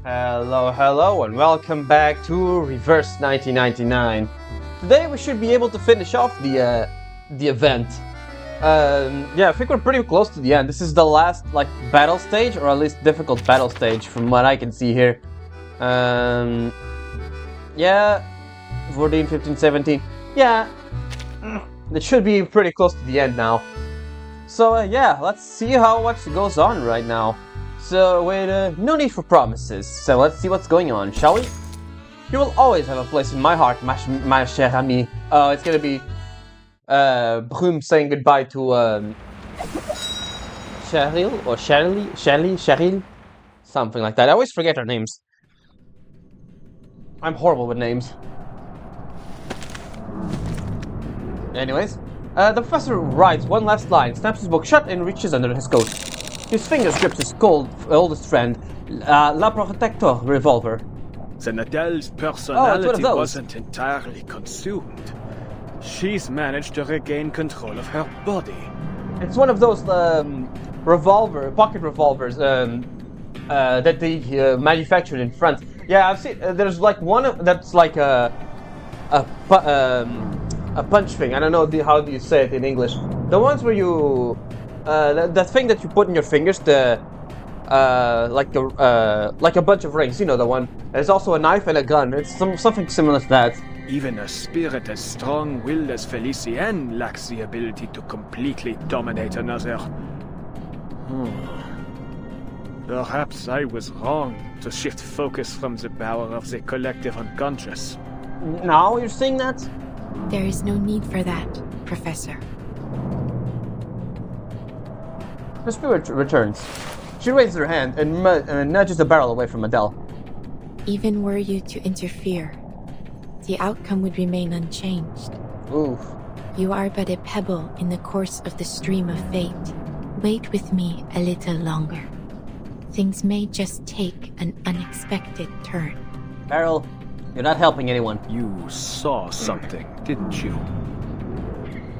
Hello, and welcome back to Reverse 1999. Today we should be able to finish off the event. Yeah, I think we're pretty close to the end. This is the last, battle stage, or at least difficult battle stage, from what I can see here. Yeah, 14, 15, 17. Yeah, it should be pretty close to the end now. So, yeah, let's see how much goes on right now. So, wait, no need for promises, so let's see what's going on, shall we? You will always have a place in my heart, ma chère amie. It's gonna be, Brume saying goodbye to, Cheryl, or Cheryl? Something like that. I always forget her names. I'm horrible with names. Anyways, the professor writes one last line, snaps his book shut, and reaches under his coat. His fingers grips his oldest friend, La Protector revolver. Nadel's personality wasn't entirely consumed. She's managed to regain control of her body. It's one of those pocket revolvers that they manufactured in France. Yeah, I've seen. There's one that's like a punch thing. I don't know how do you say it in English. The ones where you that thing that you put in your fingers, like a bunch of rings. You know the one. There's also a knife and a gun. It's something similar to that. Even a spirit as strong-willed as Felicienne lacks the ability to completely dominate another. Perhaps I was wrong to shift focus from the power of the collective unconscious. Now you're saying that? There is no need for that, Professor. The spirit returns. She raises her hand and nudges the barrel away from Adele. Even were you to interfere, the outcome would remain unchanged. Oof. You are but a pebble in the course of the stream of fate. Wait with me a little longer. Things may just take an unexpected turn. Beryl, you're not helping anyone. You saw something, didn't you?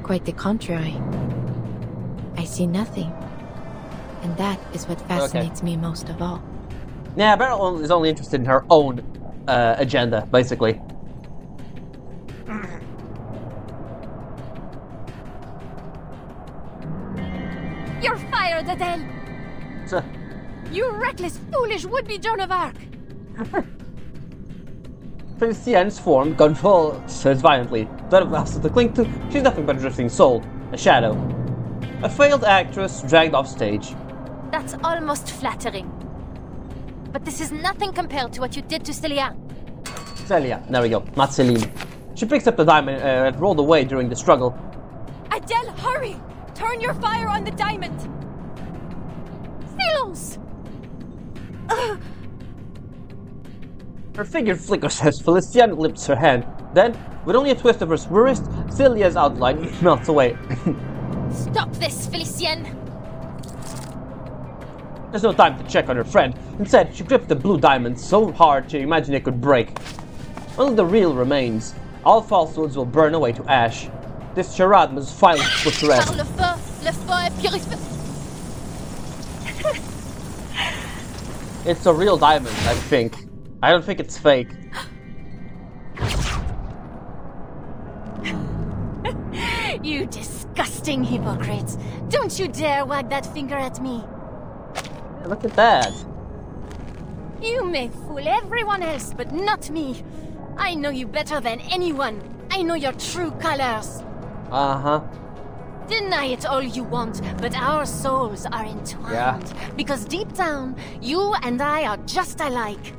Quite the contrary. I see nothing. And that is what fascinates me most of all. Yeah, Beryl is only interested in her own agenda, basically. You're fired, Adele! You reckless, foolish would-be Joan of Arc! Felicienne's form convulses violently. That of to cling to, she's nothing but a drifting soul, a shadow. A failed actress dragged off stage. That's almost flattering. But this is nothing compared to what you did to Celia. Celia, there we go, not Celine. She picks up the diamond and rolled away during the struggle. Adele, hurry! Turn your fire on the diamond! Silence! Her figure flickers as Felicienne lifts her hand. Then, with only a twist of her wrist, Celia's outline melts away. Stop this, Felicienne! There's no time to check on her friend. Instead, she gripped the blue diamond so hard she imagined it could break. Only the real remains. All falsehoods will burn away to ash. This charade must finally put to rest. Le feu est purifié. It's a real diamond, I think. I don't think it's fake. You disgusting hypocrite! Don't you dare wag that finger at me! Look at that. You may fool everyone else, but not me. I know you better than anyone. I know your true colors. Uh-huh. Deny it all you want, but our souls are entwined. Yeah. Because deep down, you and I are just alike.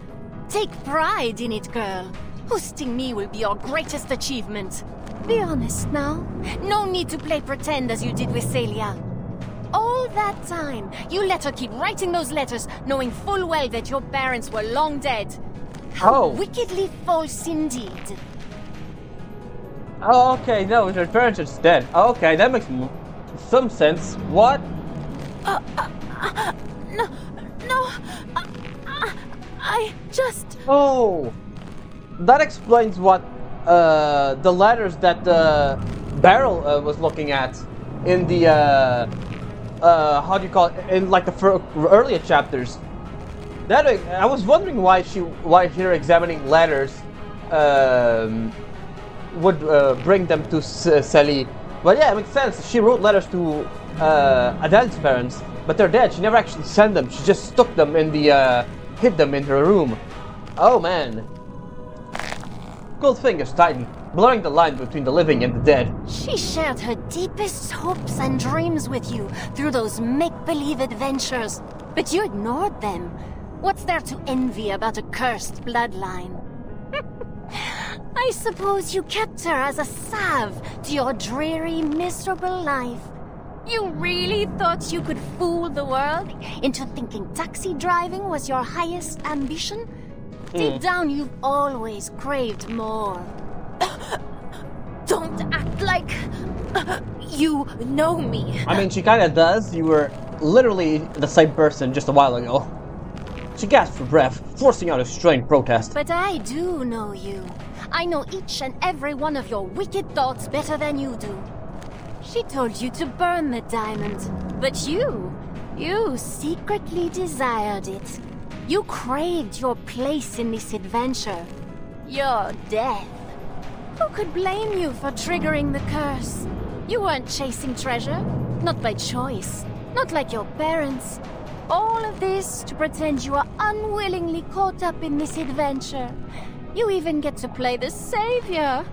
Take pride in it, girl. Hosting me will be your greatest achievement. Be honest now. No need to play pretend as you did with Celia. All that time, you let her keep writing those letters, knowing full well that your parents were long dead. How wickedly false indeed. Oh, okay, no, her parents are dead. Oh, okay, that makes some sense. What? No, I just... Oh, that explains what the letters that Beryl was looking at in the how do you call it? In like the earlier chapters. That I was wondering why her examining letters would bring them to Sally. But yeah, it makes sense. She wrote letters to Adele's parents, but they're dead. She never actually sent them. She just stuck them in the hid them in her room. Oh man. Cold fingers tighten, blurring the line between the living and the dead. She shared her deepest hopes and dreams with you through those make-believe adventures, but you ignored them. What's there to envy about a cursed bloodline? I suppose you kept her as a salve to your dreary, miserable life. You really thought you could fool the world into thinking taxi driving was your highest ambition? Deep down, you've always craved more. Don't act like you know me. I mean, she kinda does. You were literally the same person just a while ago. She gasped for breath, forcing out a strained protest. But I do know you. I know each and every one of your wicked thoughts better than you do. She told you to burn the diamond, but you secretly desired it. You craved your place in this adventure. Your death. Who could blame you for triggering the curse? You weren't chasing treasure, not by choice, not like your parents. All of this to pretend you are unwillingly caught up in this adventure. You even get to play the savior.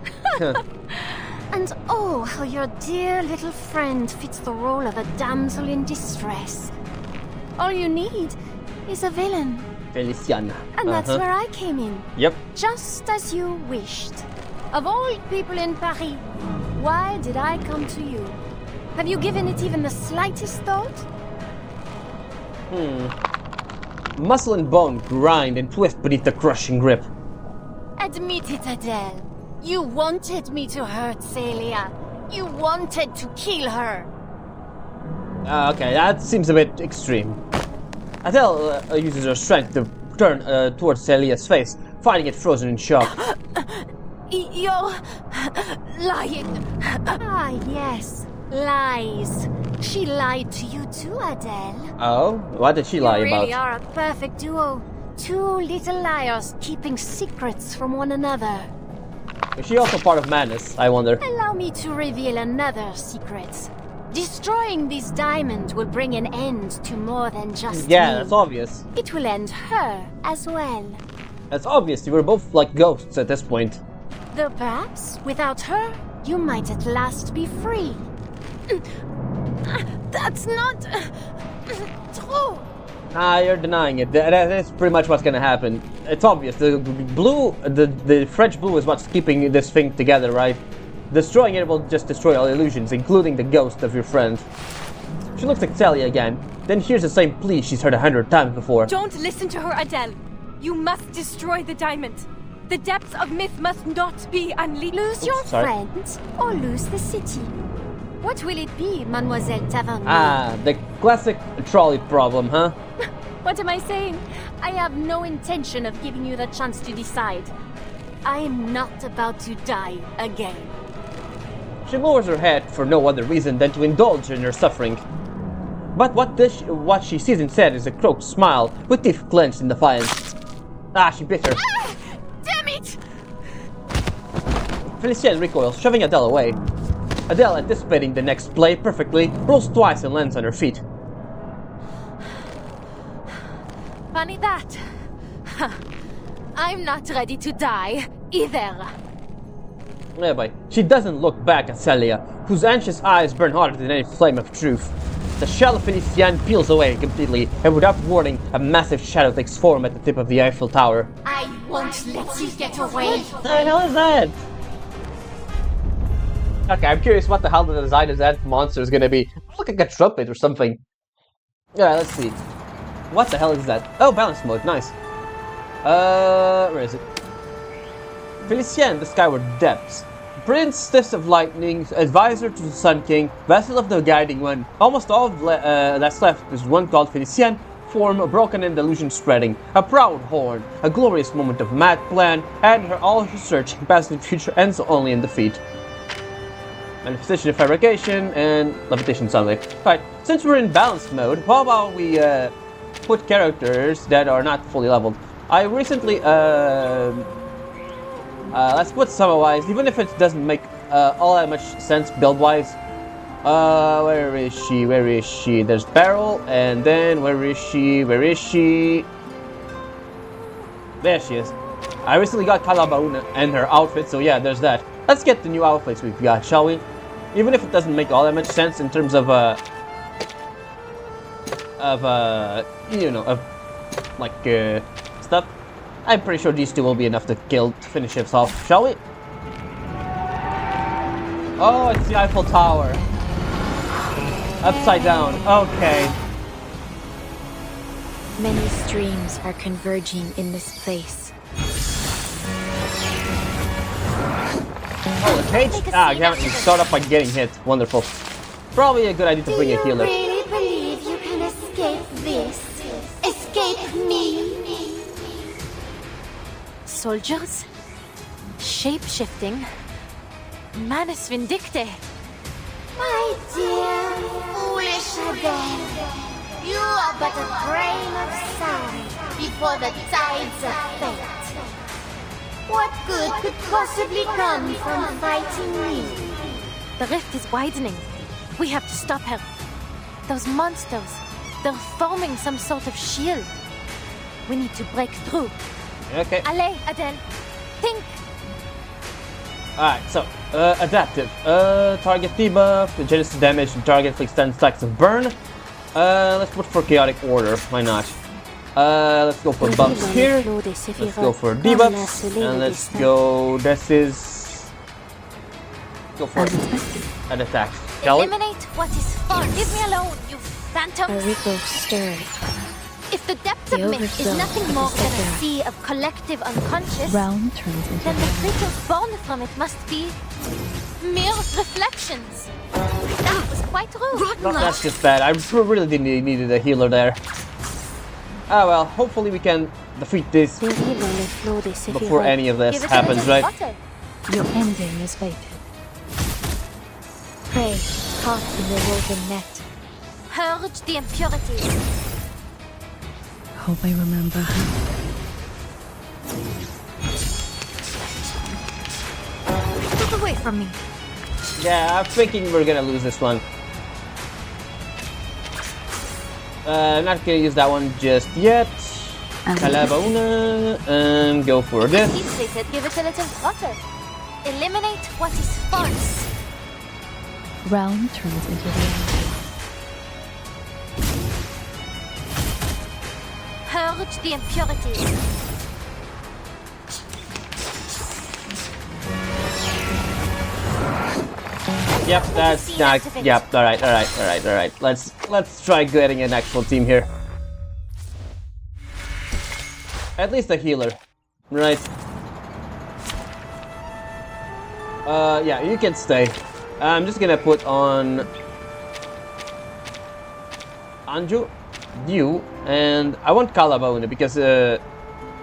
And oh, how your dear little friend fits the role of a damsel in distress. All you need is a villain. Feliciana. And that's where I came in. Yep. Just as you wished. Of all people in Paris, why did I come to you? Have you given it even the slightest thought? Muscle and bone grind and twist beneath the crushing grip. Admit it, Adele. You wanted me to hurt Celia. You wanted to kill her. Okay, that seems a bit extreme. Adele uses her strength to turn towards Celia's face, finding it frozen in shock. You're lying. Ah, yes. Lies. She lied to you too, Adele. Oh? What did she lie You about? really are a perfect duo. Two little liars keeping secrets from one another. Is she also part of Manus, I wonder? Allow me to reveal another secret. Destroying this diamond will bring an end to more than just me. That's obvious. It will end her as well. That's obvious. You were both like ghosts at this point. Though perhaps, without her, you might at last be free. That's not true. You're denying it. That's pretty much what's gonna happen. It's obvious. The blue, the French blue is what's keeping this thing together, right? Destroying it will just destroy all illusions, including the ghost of your friend. She looks at Sally again, then hears the same plea she's heard 100 times before. Don't listen to her, Adele. You must destroy the diamond. The depths of myth must not be unleashed. Lose your friends or lose the city. What will it be, Mademoiselle Tavernier? Ah, the classic trolley problem, huh? What am I saying? I have no intention of giving you the chance to decide. I am not about to die again. She lowers her head for no other reason than to indulge in her suffering. But what she sees instead is a crooked smile with teeth clenched in defiance. Ah, she bit her. Ah, damn it! Felicienne recoils, shoving Adele away. Adele, anticipating the next play perfectly, rolls twice and lands on her feet. Funny that. I'm not ready to die, either. Yeah, boy. She doesn't look back at Celia, whose anxious eyes burn hotter than any flame of truth. The shell of Felicienne peels away completely, and without warning, a massive shadow takes form at the tip of the Eiffel Tower. I won't let you get away. What the hell is that? Okay, I'm curious what the hell the design of that monster is gonna be. It looks like a trumpet or something. Yeah, let's see. What the hell is that? Oh, balance mode, nice. Where is it? Felicienne, the skyward depths. Princess of Lightning, advisor to the Sun King, vessel of the Guiding One. Almost all that's left is one called Felicienne, form broken and delusion spreading. A proud horn, a glorious moment of mad plan, and all her searching past and future ends only in defeat. Manifestation of fabrication and levitation sunlight. Alright, since we're in balanced mode, how about we put characters that are not fully leveled. I recently, let's put Summer-wise, even if it doesn't make all that much sense build-wise. Where is she? Where is she? There's Beryl, and then where is she? Where is she? There she is. I recently got Calabauna and her outfit, so yeah, there's that. Let's get the new outfits we've got, shall we? Even if it doesn't make all that much sense in terms of stuff. I'm pretty sure these two will be enough to finish us off, shall we? Oh, it's the Eiffel Tower. Upside down, okay. Many streams are converging in this place. Oh, the cage? Ah, you haven't start off by getting hit. Wonderful. Probably a good idea to bring a healer. Do you really believe you can escape this? Escape me? Soldiers? Shape-shifting? Manus Vindicte? My dear, foolish Adele. You are but a grain of sand before the tides of fate. What good could possibly come from fighting me? The rift is widening. We have to stop her. Those monsters, they're forming some sort of shield. We need to break through. Okay. Allez, Adele. Think. Alright, so, adaptive. Target debuff, Genesis damage, and target inflicts 10 stacks of burn. Let's put for chaotic order, why not? Let's go for buffs here. Let's go for debuffs, and let's go, go for an attack, shall we? Eliminate what is false. Leave me alone, you phantom. Rico stirred. If the depths of myth is nothing more than a sea of collective unconscious, Round turns into then the creatures born from it must be mere reflections. That was quite rude. That's just bad. I really didn't needed a healer there. Ah well, hopefully we can defeat this before any of this happens, right? Your ending is waited. Prey, caught in the woven net. Purge the impurities. Hope I remember how. Get away from me. Yeah, I'm thinking we're gonna lose this one. I'm not gonna use that one just yet. Calabauna, go for this. They said give it a little water. Eliminate what is false. Round turns into reality. Purge the impurities. Yep, that's not. Yep, alright. Let's try getting an actual team here. At least a healer, right? Yeah, you can stay. I'm just gonna put on Anju, you, and I want Calabauna because or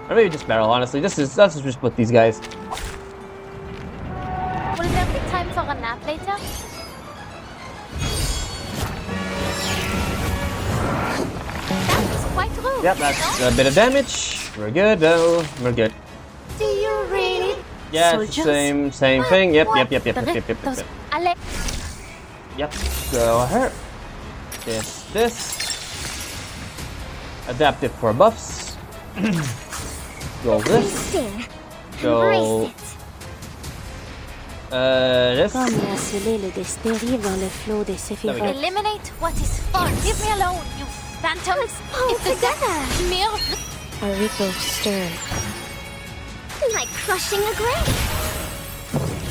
maybe just Beryl. Honestly, let's just put these guys. Will there be time for a nap later? That was quite rude. Yep, that's a bit of damage. We're good though. We're good. Do you really? Yeah, it's the same thing. Yep. Alex. Yep. Go her. This. Adaptive for buffs. Go this. Go. This. Eliminate what is false. Leave me alone, you phantoms. If the death mere Rico stirred. like crushing a grape.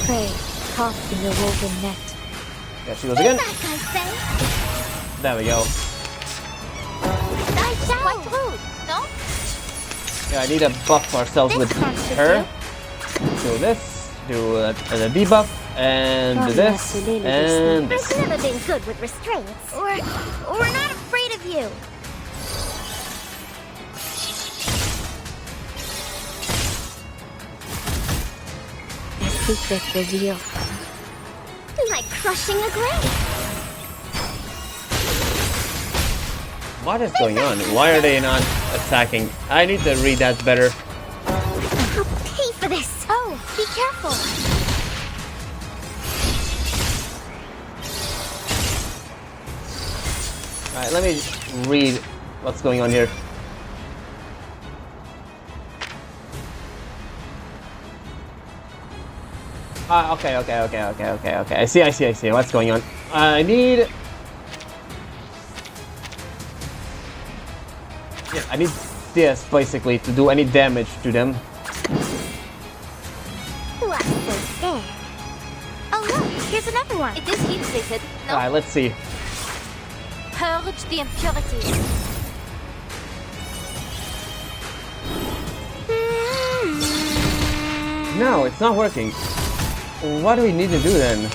Prey, caught in the woven net. There she goes again. Back, I say. There we go. That's quite rude, no? Yeah, I need to buff ourselves with her. Do this. Do a debuff. And do this. And this. I've never been good with restraints. We're not afraid of you. A secret revealed. Like crushing a grape. What is going on? Why are they not attacking? I need to read that better. I'll pay for this. Oh, be careful. Alright, let me read what's going on here. Okay. I see. What's going on? I need... Yeah, I need this, basically, to do any damage to them. What's this there? Oh look, here's another one. It is heat-treated, no? Alright, let's see. Purge the impurities. No, it's not working. What do we need to do then?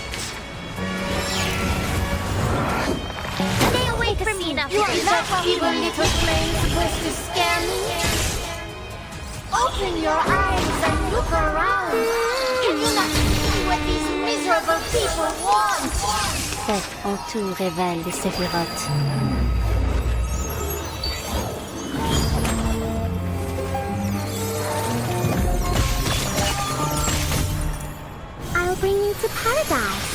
Stay away from me now. You are not evil little flame supposed to scare me. Open your eyes and look around. Can you not see what these miserable people want? Faites en tout révèle les séphirotes. I'll bring you to paradise.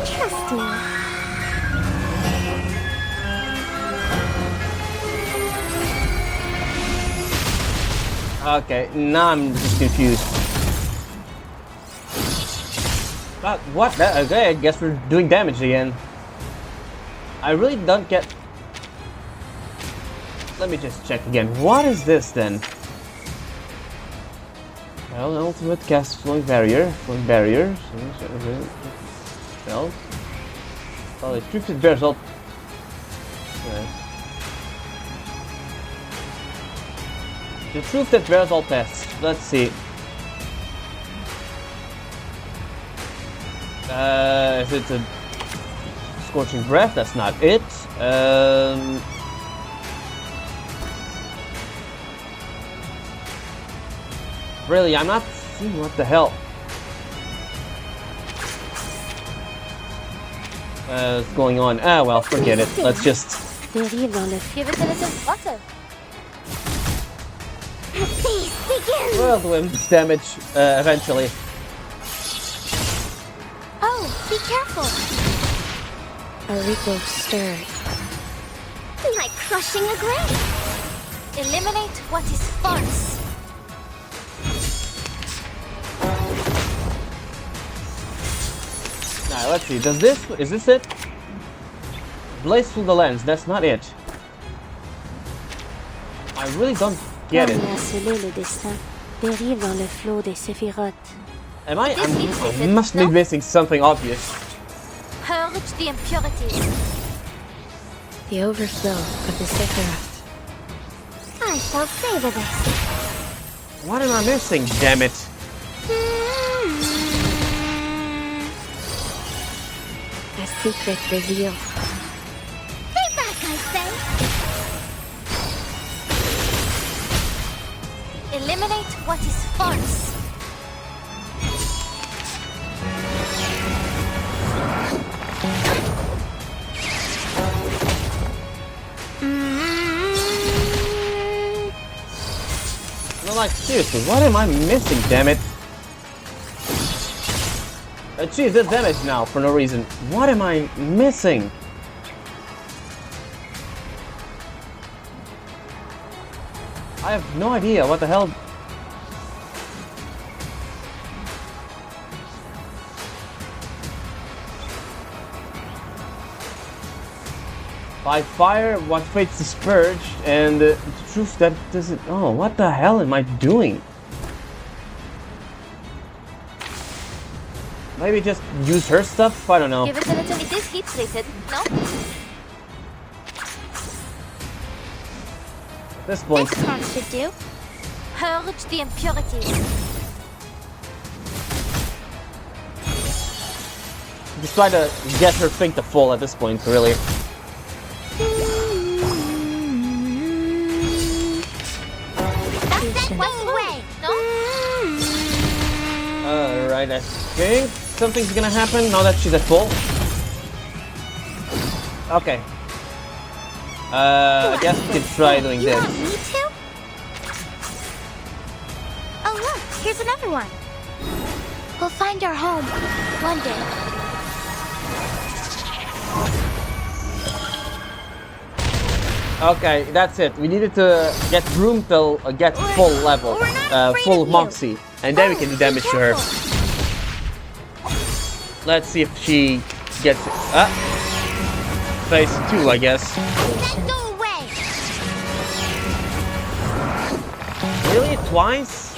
Trust me. Okay, now I'm just confused. What? Okay, I guess we're doing damage again. I really don't get... Let me just check again. What is this then? Well, ultimate cast flowing barrier. Flowing barrier. Spells. Oh, it troops it bears all. Yes. The truth that bears all pests. Let's see. Is it a scorching breath? That's not it. Really, I'm not seeing what the hell. What's going on? Ah, well, forget it. Let's just... Give it a little water. Please begin. Well, do him damage eventually. Oh, be careful. A ripple stirred. Like crushing a grape. Eliminate what is false. Now, let's see. Is this it? Blaze through the lens. That's not it. I really don't get it. Am I must be missing something obvious. Purge the impurities. The overflow of the Sephiroth. I shall savor this. What am I missing? Damn it! A secret revealed. Stay back, I say. Eliminate what is false. No, like, seriously, what am I missing, damn it? Achieve this damage now for no reason. What am I missing? I have no idea what the hell. By fire, what fates is purged, and the truth that doesn't. Oh, what the hell am I doing? Maybe just use her stuff? I don't know. Give it a little. It is heat treated, no? At this point. This card should do. Purge the impurities. Just try to get her thing to fall at this point, really. That's one way, no? Alright, I think something's gonna happen now that she's at full. Okay. I guess we could try doing you this. Want me to? Oh look, here's another one. We'll find our home one day. Okay, that's it. We needed to get Brume to get full level, full Moxie, and then we can do damage to her. Let's see if she gets it. Phase 2, I guess. Go away. Really? Twice?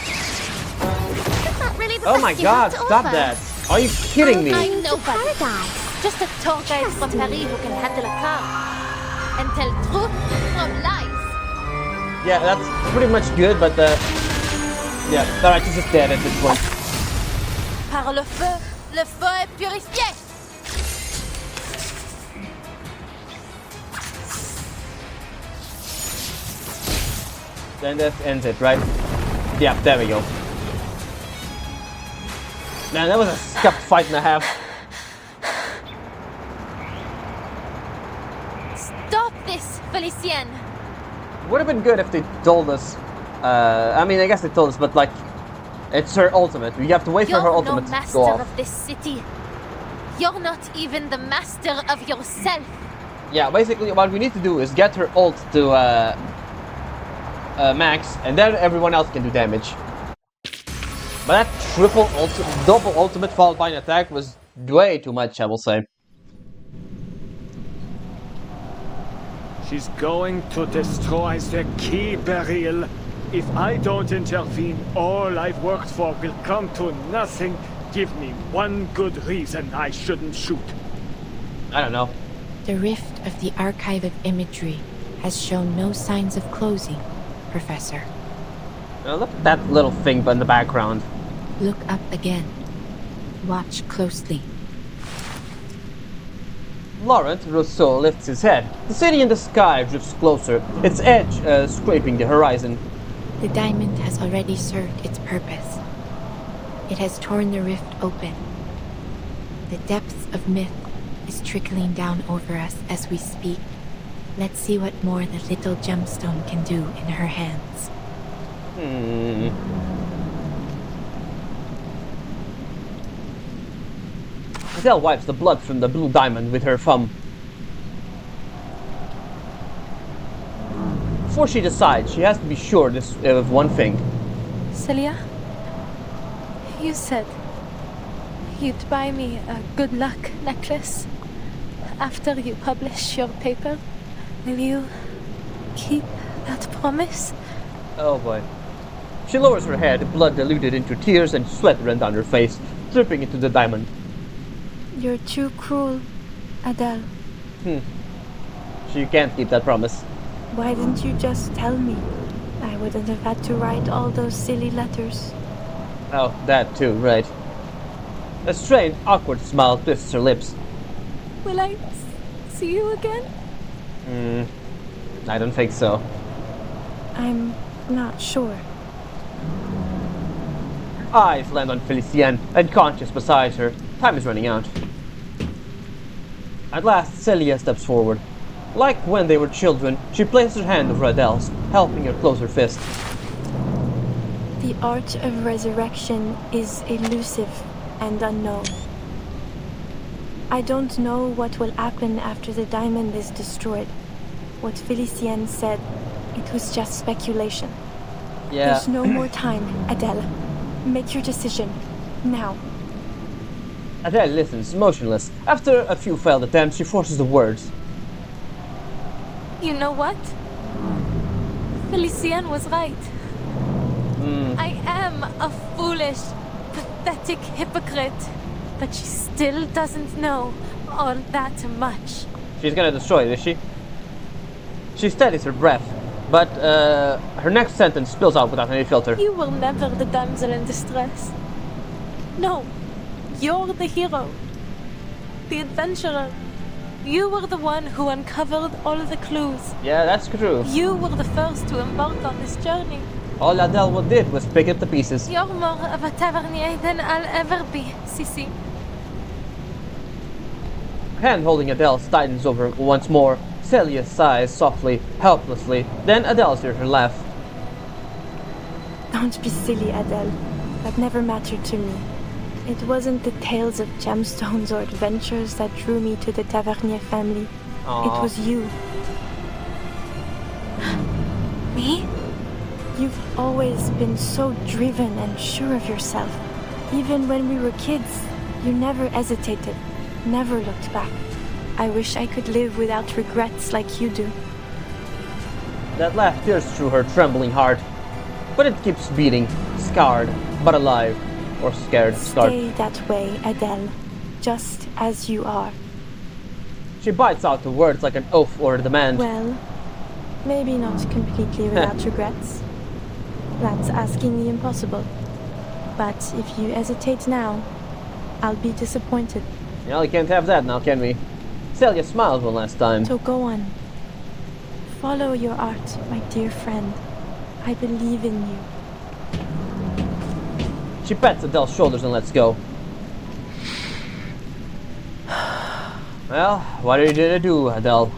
That's not really the Oh best my you god, have to stop offer. that! Are you kidding me? I'm nobody. Just a tour guide from Paris who can handle a car. And tell truth from lies. Yeah, that's pretty much good, but yeah, alright, she's just dead at this point. Par le feu est purifié. Then that ends it, right? Yeah, there we go. Man, that was a scuffed fight and a half. Stop this, Felicienne. Would have been good if they told us. I mean, I guess they told us, but like, it's her ultimate. We have to wait for her You're ultimate no to master go off. of this city. You're not even the master of yourself. Yeah, basically, what we need to do is get her ult to max, and then everyone else can do damage. But that double ultimate followed by an attack was way too much, I will say. She's going to destroy the key barrier. If I don't intervene, all I've worked for will come to nothing. Give me one good reason I shouldn't shoot. I don't know. The rift of the archive of imagery has shown no signs of closing, Professor. Look at that little thing in the background. Look up again. Watch closely. Laurent Rousseau lifts his head. The city in the sky drifts closer, its edge scraping the horizon. The diamond has already served its purpose. It has torn the rift open. The depths of myth is trickling down over us as we speak. Let's see what more the little gemstone can do in her hands. Adele wipes the blood from the blue diamond with her thumb. Before she decides, she has to be sure of one thing. Celia, you said you'd buy me a good luck necklace after you publish your paper. Will you keep that promise? Oh boy. She lowers her head, blood diluted into tears and sweat ran down her face, dripping into the diamond. You're too cruel, Adele. She can't keep that promise. Why didn't you just tell me? I wouldn't have had to write all those silly letters. Oh, that too, right. A strange, awkward smile twists her lips. Will I see you again? I don't think so. I'm not sure. Eyes land on Felicienne, unconscious beside her. Time is running out. At last, Celia steps forward. Like when they were children, she places her hand over Adele's, helping her close her fist. The art of resurrection is elusive and unknown. I don't know what will happen after the diamond is destroyed. What Felicienne said, it was just speculation. Yeah. There's no more time, Adele. Make your decision. Now. Adele listens, motionless. After a few failed attempts, she forces the words. You know what? Felicienne was right. I am a foolish, pathetic hypocrite. But she still doesn't know all that much. She's gonna destroy it, is she? She steadies her breath, but her next sentence spills out without any filter. You were never the damsel in distress. No, you're the hero. The adventurer. You were the one who uncovered all the clues. Yeah, that's true. You were the first to embark on this journey. All Adele did was pick up the pieces. You're more of a tavernier than I'll ever be, Sissy. Hand holding Adele's tightens over once more. Celia sighs softly, helplessly, then Adele hears her laugh. Don't be silly, Adele. That never mattered to me. It wasn't the tales of gemstones or adventures that drew me to the Tavernier family. Aww. It was you. Me? You've always been so driven and sure of yourself. Even when we were kids, you never hesitated, never looked back. I wish I could live without regrets like you do. That laugh pierces through her trembling heart. But it keeps beating, scarred, but alive. Or scared, scarred. Stay that way, Adele. Just as you are. She bites out the words like an oath or a demand. Well, maybe not completely without regrets. That's asking the impossible. But if you hesitate now, I'll be disappointed. Well, we can't have that now, can we? Celia smiled one last time. So go on. Follow your art, my dear friend. I believe in you. She pats Adele's shoulders and lets go. Well, what are you gonna do, Adele?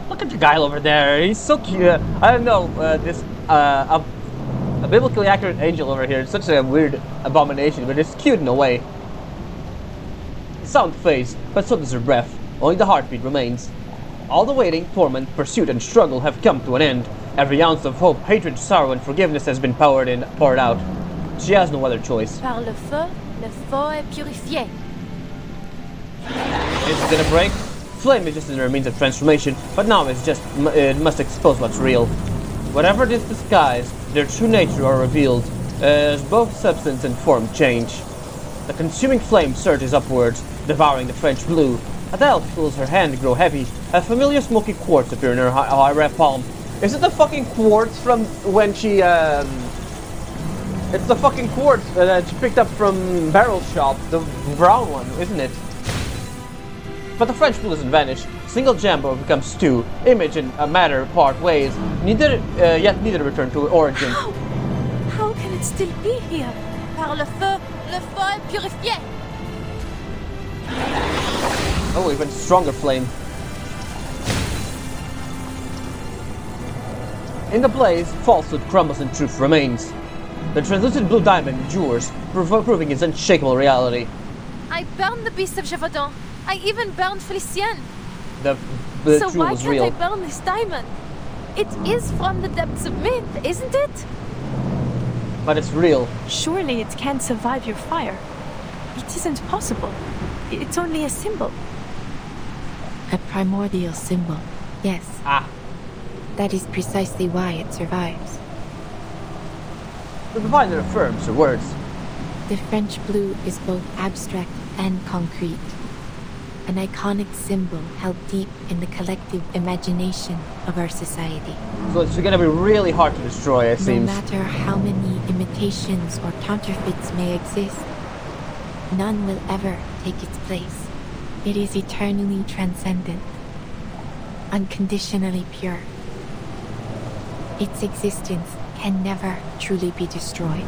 Look at the guy over there. He's so cute. I don't know, a biblically accurate angel over here is such a weird abomination, but it's cute in a way. Sound fades, but so does her breath. Only the heartbeat remains. All the waiting, torment, pursuit, and struggle have come to an end. Every ounce of hope, hatred, sorrow, and forgiveness has been poured out. She has no other choice. Par le feu est purifié. Is it gonna break? Flame is just another means of transformation, but now it must expose what's real. Whatever this disguise, their true nature are revealed, as both substance and form change. The consuming flame surges upwards, devouring the French blue. Adele feels her hand grow heavy. A familiar smoky quartz appear in her high palm. Is it the fucking quartz from when she, It's the fucking quartz that she picked up from Barrel Shop, the brown one, isn't it? But the French blue doesn't vanish. Single Jambo becomes stew. Image and matter part ways. Yet neither return to origin. How can it still be here? Par le feu est purifié. Oh, even stronger flame. In the blaze, falsehood crumbles and truth remains. The translucent blue diamond endures, proving its unshakable reality. I burned the beast of Gévaudan. I even burned Félicien. The So truth why was can't real. I burn this diamond? It is from the depths of myth, isn't it? But it's real. Surely it can't survive your fire. It isn't possible. It's only a symbol. A primordial symbol, yes. Ah. That is precisely why it survives. The diviner affirms her words. The French blue is both abstract and concrete. An iconic symbol held deep in the collective imagination of our society. So it's gonna be really hard to destroy, it No seems. matter how many imitations or counterfeits may exist, none will ever take its place. It is eternally transcendent, unconditionally pure. Its existence can never truly be destroyed.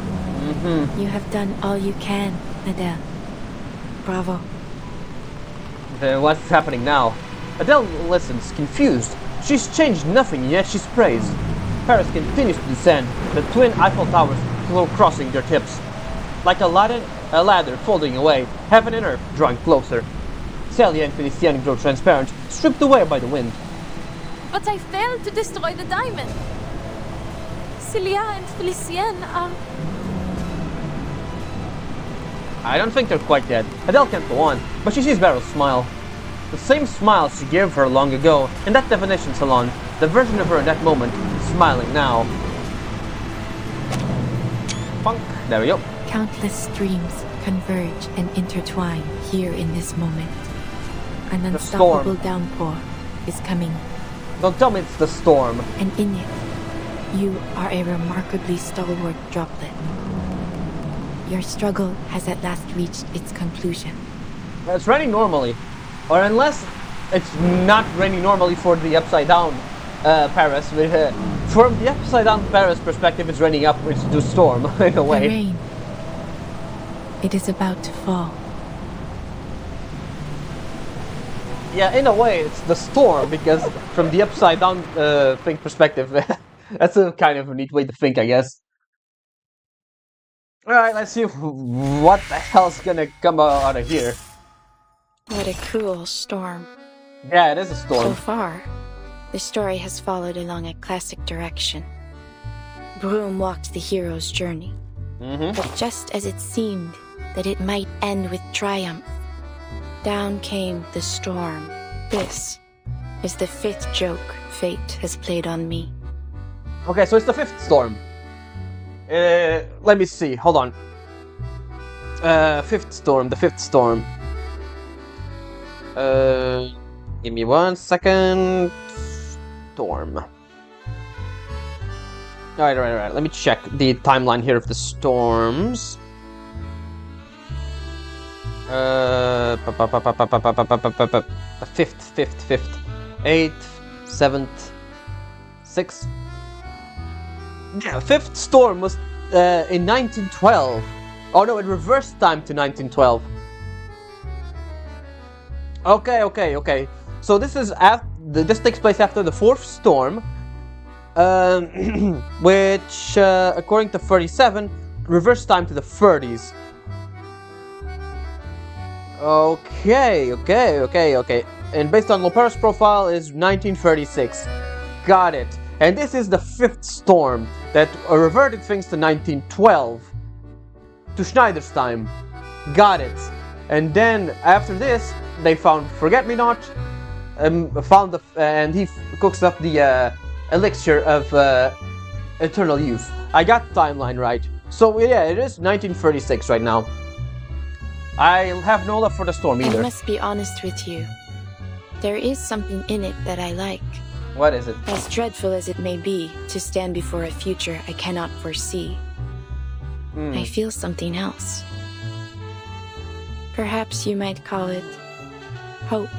You have done all you can, Adele. Bravo. Then what's happening now? Adele listens, confused. She's changed nothing, yet she's praised. Paris continues to descend, the twin Eiffel Towers crossing their tips. Like a ladder folding away, heaven and earth drawing closer. Celia and Félicien grow transparent, stripped away by the wind. But I failed to destroy the diamond. Celia and Félicien are... I don't think they're quite dead. Adele can't go on, but she sees Barrel's smile. The same smile she gave her long ago in that divination salon, the version of her in that moment, smiling now. Punk. There we go. Countless streams converge and intertwine here in this moment. An The unstoppable storm. downpour is coming, Don't tell me it's the storm. and in it, you are a remarkably stalwart droplet. Your struggle has at last reached its conclusion. It's raining normally. Or unless it's not raining normally for the upside down Paris. From the upside down Paris perspective, it's raining upwards to storm in a The way. rain. It is about to fall. Yeah, in a way, it's the storm, because from the upside down thing perspective, that's a kind of a neat way to think, I guess. Alright, let's see what the hell's gonna come out of here. What a cruel storm. Yeah, it is a So storm. far, the story has followed along a classic direction. Brume walked the hero's journey. But just as it seemed that it might end with triumph, down came the storm. This is the 5th joke fate has played on me. Okay, so it's the 5th storm. Let me see, hold on. 5th storm, the 5th storm. Give me 1 second. Storm. Alright. Let me check the timeline here of the storms. The 5th. 8th, 7th, 6th. Yeah, 5th storm was in 1912. Oh no, it reversed time to 1912. Okay. So this is this takes place after the 4th storm, which, according to 37, reversed time to the 30s. Okay. And based on Lopero's profile is 1936. Got it. And this is the 5th storm that reverted things to 1912. To Schneider's time. Got it. And then after this, they found Forget-Me-Not, and he cooks up the elixir of eternal youth. I got the timeline right. So yeah, it is 1936 right now. I have no love for the storm either. I must be honest with you. There is something in it that I like. What is it? As dreadful as it may be to stand before a future I cannot foresee, I feel something else. Perhaps you might call it hope.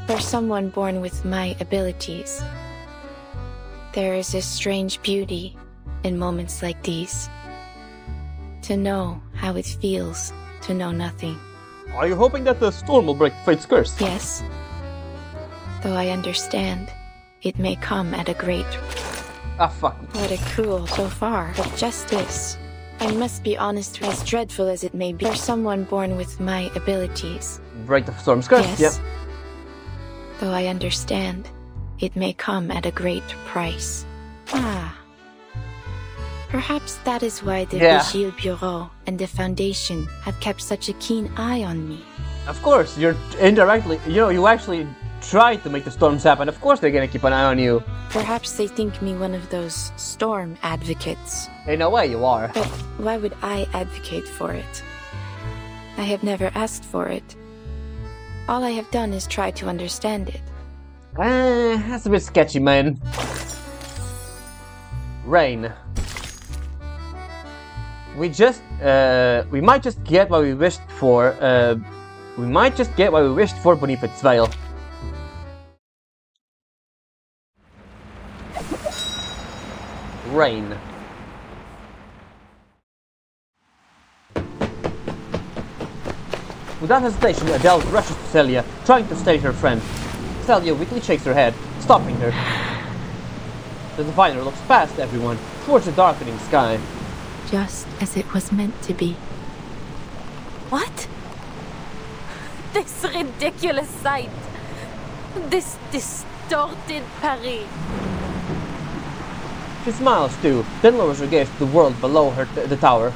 For someone born with my abilities, there is a strange beauty in moments like these. To know how it feels to know nothing. Are you hoping that the storm will break fate's curse? Yes. Though I understand, it may come at a great... Ah, fuck. What a cruel so far. But just this. I must be honest, as dreadful as it may be, for someone born with my abilities. Break the storm's curse? Yes. Yeah. Though I understand, it may come at a great price. Ah. Perhaps that is why the Vigile Bureau and the Foundation have kept such a keen eye on me. Of course, you're indirectly, you actually tried to make the storms happen. Of course they're gonna keep an eye on you. Perhaps they think me one of those storm advocates. In a way, you are. But why would I advocate for it? I have never asked for it. All I have done is try to understand it. That's a bit sketchy, man. Rain. We might just get what we wished for, beneath its veil. Rain. Without hesitation, Adele rushes to Celia, trying to steady her friend. Celia weakly shakes her head, stopping her. The diviner looks past everyone, towards the darkening sky. Just as it was meant to be. What? This ridiculous sight. This distorted Paris. She smiles too, then lowers her gaze to the world below her the tower.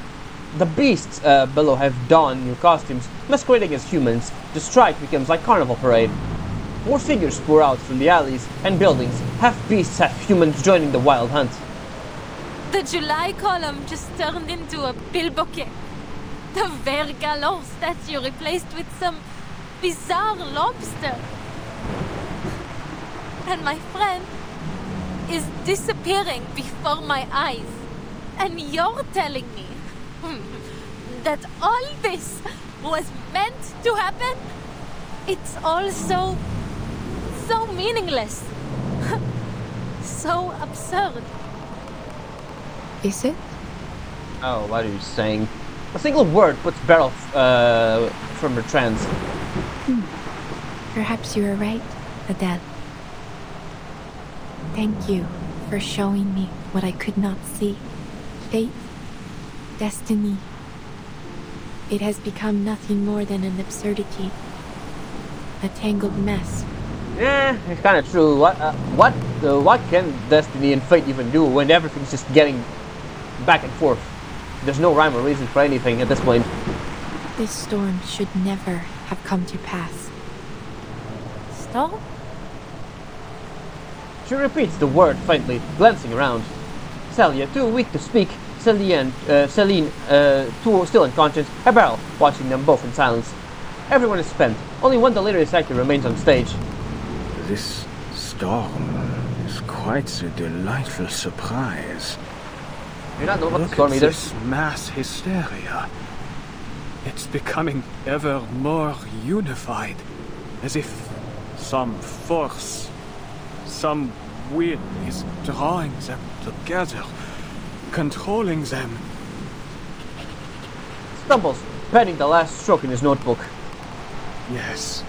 The beasts below have donned new costumes, masquerading as humans. The strike becomes like carnival parade. More figures pour out from the alleys and buildings, half beasts, half humans joining the wild hunt. The July column just turned into a bilboquet. The Vert Galant statue replaced with some bizarre lobster. And my friend is disappearing before my eyes. And you're telling me that all this was meant to happen? It's all so meaningless. So absurd. Is it? Oh, what are you saying? A single word puts Beryl from her trance. Perhaps you are right, Adele. Thank you for showing me what I could not see. Fate, destiny. It has become nothing more than an absurdity. A tangled mess. Yeah, it's kind of true. What can destiny and fate even do when everything's just getting back and forth? There's no rhyme or reason for anything at this point. This storm should never have come to pass. Storm? She repeats the word faintly, glancing around. Celia, too weak to speak. Celine, too still unconscious. Beryl, watching them both in silence. Everyone is spent. Only one delirious actor remains on stage. This storm is quite a delightful surprise. You don't know about the Look storm at either. this mass hysteria. It's becoming ever more unified, as if some force, some will is drawing them together, controlling them. Stumbles, penning the last stroke in his notebook. Yes,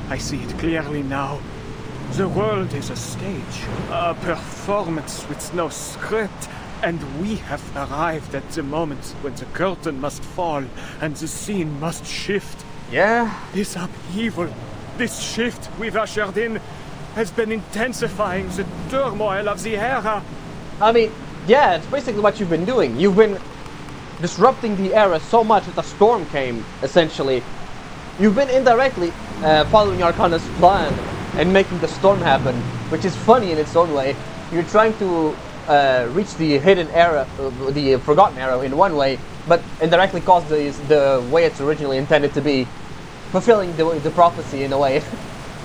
I see it clearly now. The world is a stage, a performance with no script, and we have arrived at the moment when the curtain must fall and the scene must shift. Yeah? This upheaval, this shift we've ushered in, has been intensifying the turmoil of the era. I mean, yeah, it's basically what you've been doing. You've been disrupting the era so much that the storm came, essentially. You've been indirectly following Arcana's plan and making the storm happen, which is funny in its own way. You're trying to reach the hidden era, the forgotten era in one way, but indirectly cause the way it's originally intended to be, fulfilling the prophecy in a way.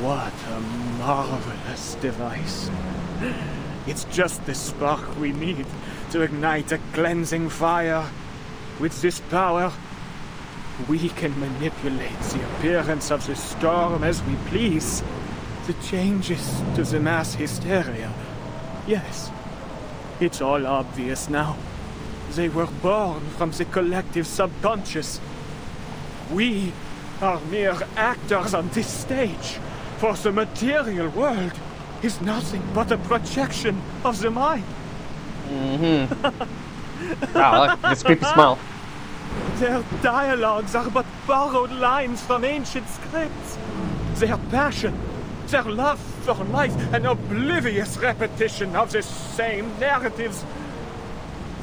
What a marvelous device. It's just the spark we need to ignite a cleansing fire. With this power, we can manipulate the appearance of the storm as we please. The changes to the mass hysteria. Yes, it's all obvious now. They were born from the collective subconscious. We are mere actors on this stage, for the material world is nothing but a projection of the mind. Wow, look, this creepy smile. Their dialogues are but borrowed lines from ancient scripts. Their passion, their love for life, an oblivious repetition of the same narratives.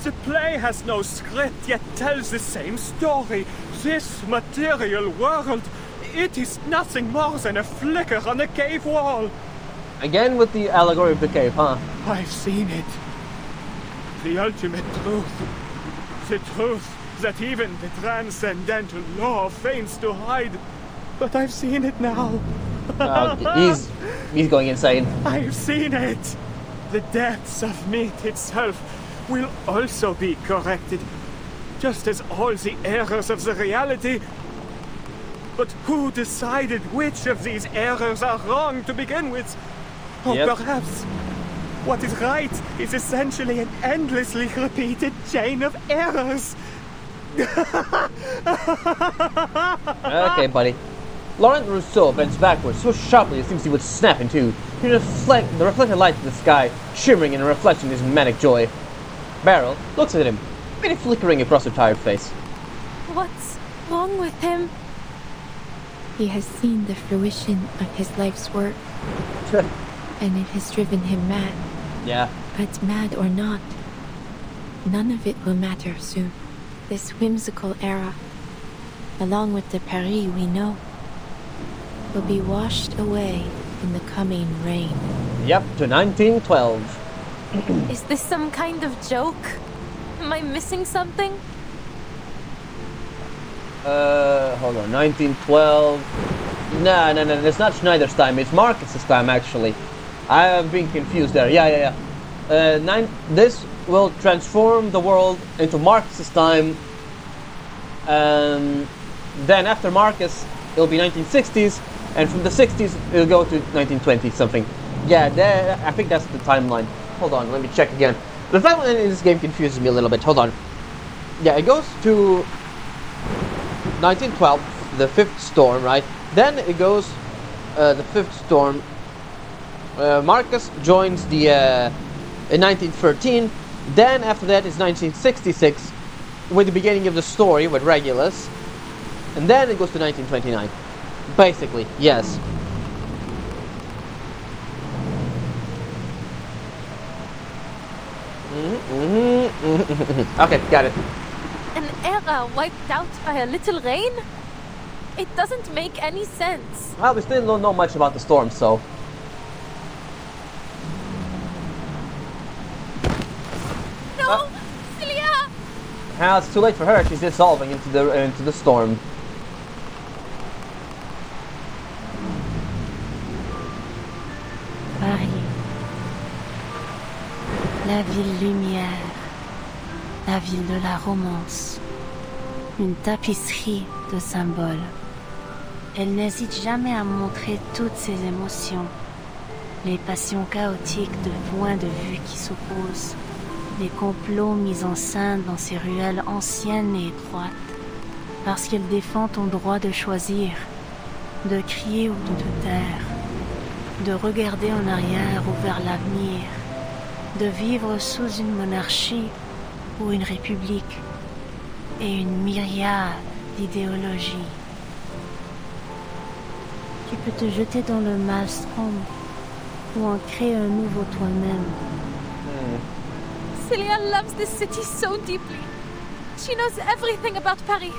The play has no script, yet tells the same story. This material world, it is nothing more than a flicker on a cave wall. Again with the allegory of the cave, huh? I've seen it. The ultimate truth. The truth that even the transcendental law feigns to hide. But I've seen it now. He's going insane. I've seen it. The depths of meat itself will also be corrected, just as all the errors of the reality. But who decided which of these errors are wrong to begin with? Or perhaps what is right is essentially an endlessly repeated chain of errors. Okay, buddy. Laurent Rousseau bends backwards so sharply it seems he would snap in two. The reflected light in the sky, shimmering in a reflection of his manic joy. Beryl looks at him, maybe flickering across her tired face. What's wrong with him? He has seen the fruition of his life's work, and it has driven him mad. Yeah. But mad or not, none of it will matter soon. This whimsical era, along with the Paris we know, will be washed away in the coming rain. Yep, to 1912. Is this some kind of joke? Am I missing something? Hold on, 1912. No, it's not Schneider's time, it's Marcus's time actually. I am being confused there, yeah. This will transform the world into Marcus's time. Then after Marcus, it'll be 1960s, and from the 60s, it'll go to 1920 something. Yeah, I think that's the timeline. Hold on, let me check again. The timeline in this game confuses me a little bit, hold on. Yeah, it goes to 1912, the fifth storm, right? Then it goes the fifth storm. Marcus joins the in 1913. Then after that is 1966, with the beginning of the story with Regulus, and then it goes to 1929. Basically, yes. Okay, got it. An era wiped out by a little rain? It doesn't make any sense. Well, we still don't know much about the storm, so. No! Celia! Now it's too late for her. She's dissolving into the storm. Paris. La ville lumière. La ville de la romance. Une tapisserie de symboles. Elle n'hésite jamais à montrer toutes ses émotions. Les passions chaotiques de points de vue qui s'opposent. Les complots mis en scène dans ces ruelles anciennes et étroites. Parce qu'elle défend ton droit de choisir. De crier ou de te taire. De regarder en arrière ou vers l'avenir. De vivre sous une monarchie ou une république. Et une myriade d'idéologies. Tu peux te jeter dans le maelstrom ou en créer un nouveau toi-même. Celia loves this city so deeply. She knows everything about Paris.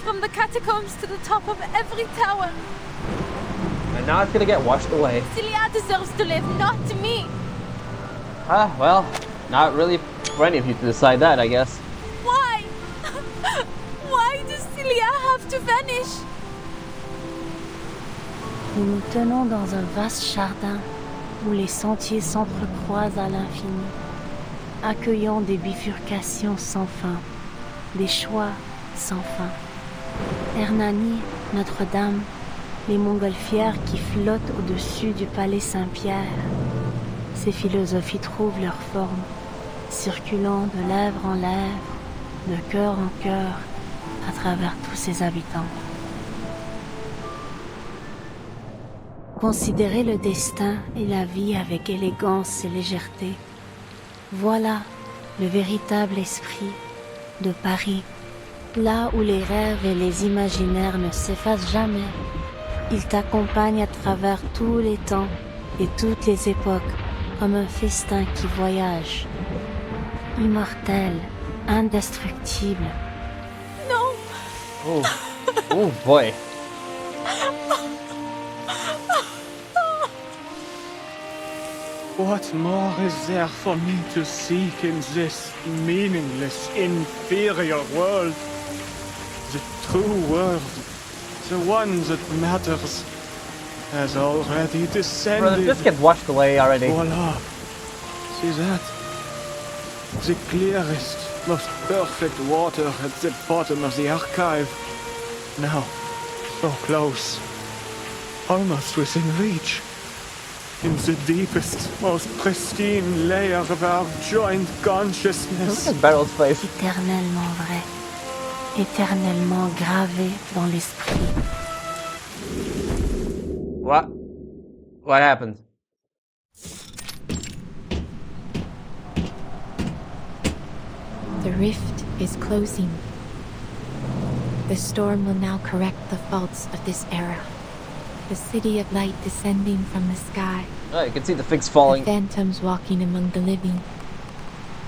From the catacombs to the top of every tower. And now it's gonna get washed away. Celia deserves to live, not me. Ah, well, not really for any of you to decide that, I guess. Why? Why does Celia have to vanish? Nous nous tenons dans un vaste jardin où les sentiers s'entrecroisent à l'infini, accueillant des bifurcations sans fin, des choix sans fin. Hernani, Notre-Dame, les montgolfières qui flottent au-dessus du palais Saint-Pierre. Ces philosophies trouvent leur forme, circulant de lèvre en lèvre, de cœur en cœur, à travers tous ses habitants. Considérez le destin et la vie avec élégance et légèreté. Voilà le véritable esprit de Paris, là où les rêves et les imaginaires ne s'effacent jamais. Il t'accompagne à travers tous les temps et toutes les époques, comme un festin qui voyage. Immortel, indestructible. No! Oh, oh boy. What more is there for me to seek in this meaningless, inferior world? The true world, the one that matters, has already descended. Brother, just get washed away already. Voila! See that? The clearest, most perfect water at the bottom of the archive. Now, so close. Almost within reach. In the deepest, most pristine layer of our joint consciousness. Look at Barrel's face. Éternellement vrai, éternellement gravé dans l'esprit. What? What happened? The rift is closing. The storm will now correct the faults of this era. The city of light descending from the sky. Oh, you can see the figs The falling. phantoms walking among the living.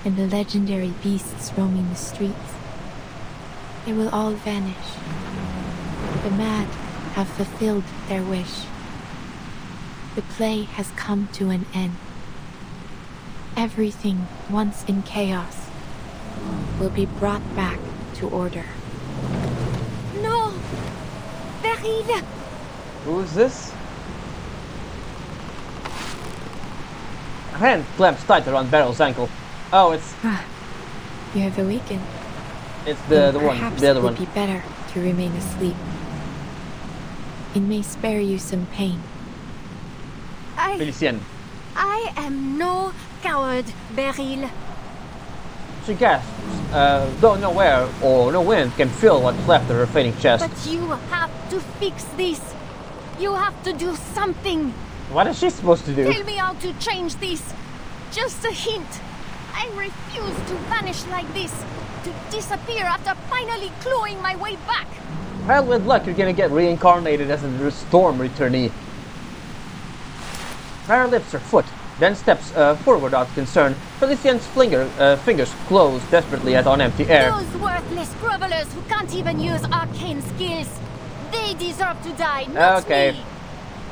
And the legendary beasts roaming the streets. They will all vanish. The mad have fulfilled their wish. The play has come to an end. Everything once in chaos will be brought back to order. No! Beryl! Who is this? A hand clamps tight around Barrel's ankle. Oh, it's You have awakened. the one, Perhaps the other it one. would be better to remain asleep. It may spare you some pain. Felicienne. I am no coward, Beryl. She gasps, though nowhere or no wind can feel what's left of her fading chest. But you have to fix this. You have to do something. What is she supposed to do? Tell me how to change this. Just a hint. I refuse to vanish like this. To disappear after finally clawing my way back. Well, with luck, you're gonna get reincarnated as a storm returnee. Clara lifts her foot, then steps forward out of concern. Felician's fingers close desperately on empty air. Those worthless grovelers who can't even use arcane skills. They deserve to die, not me.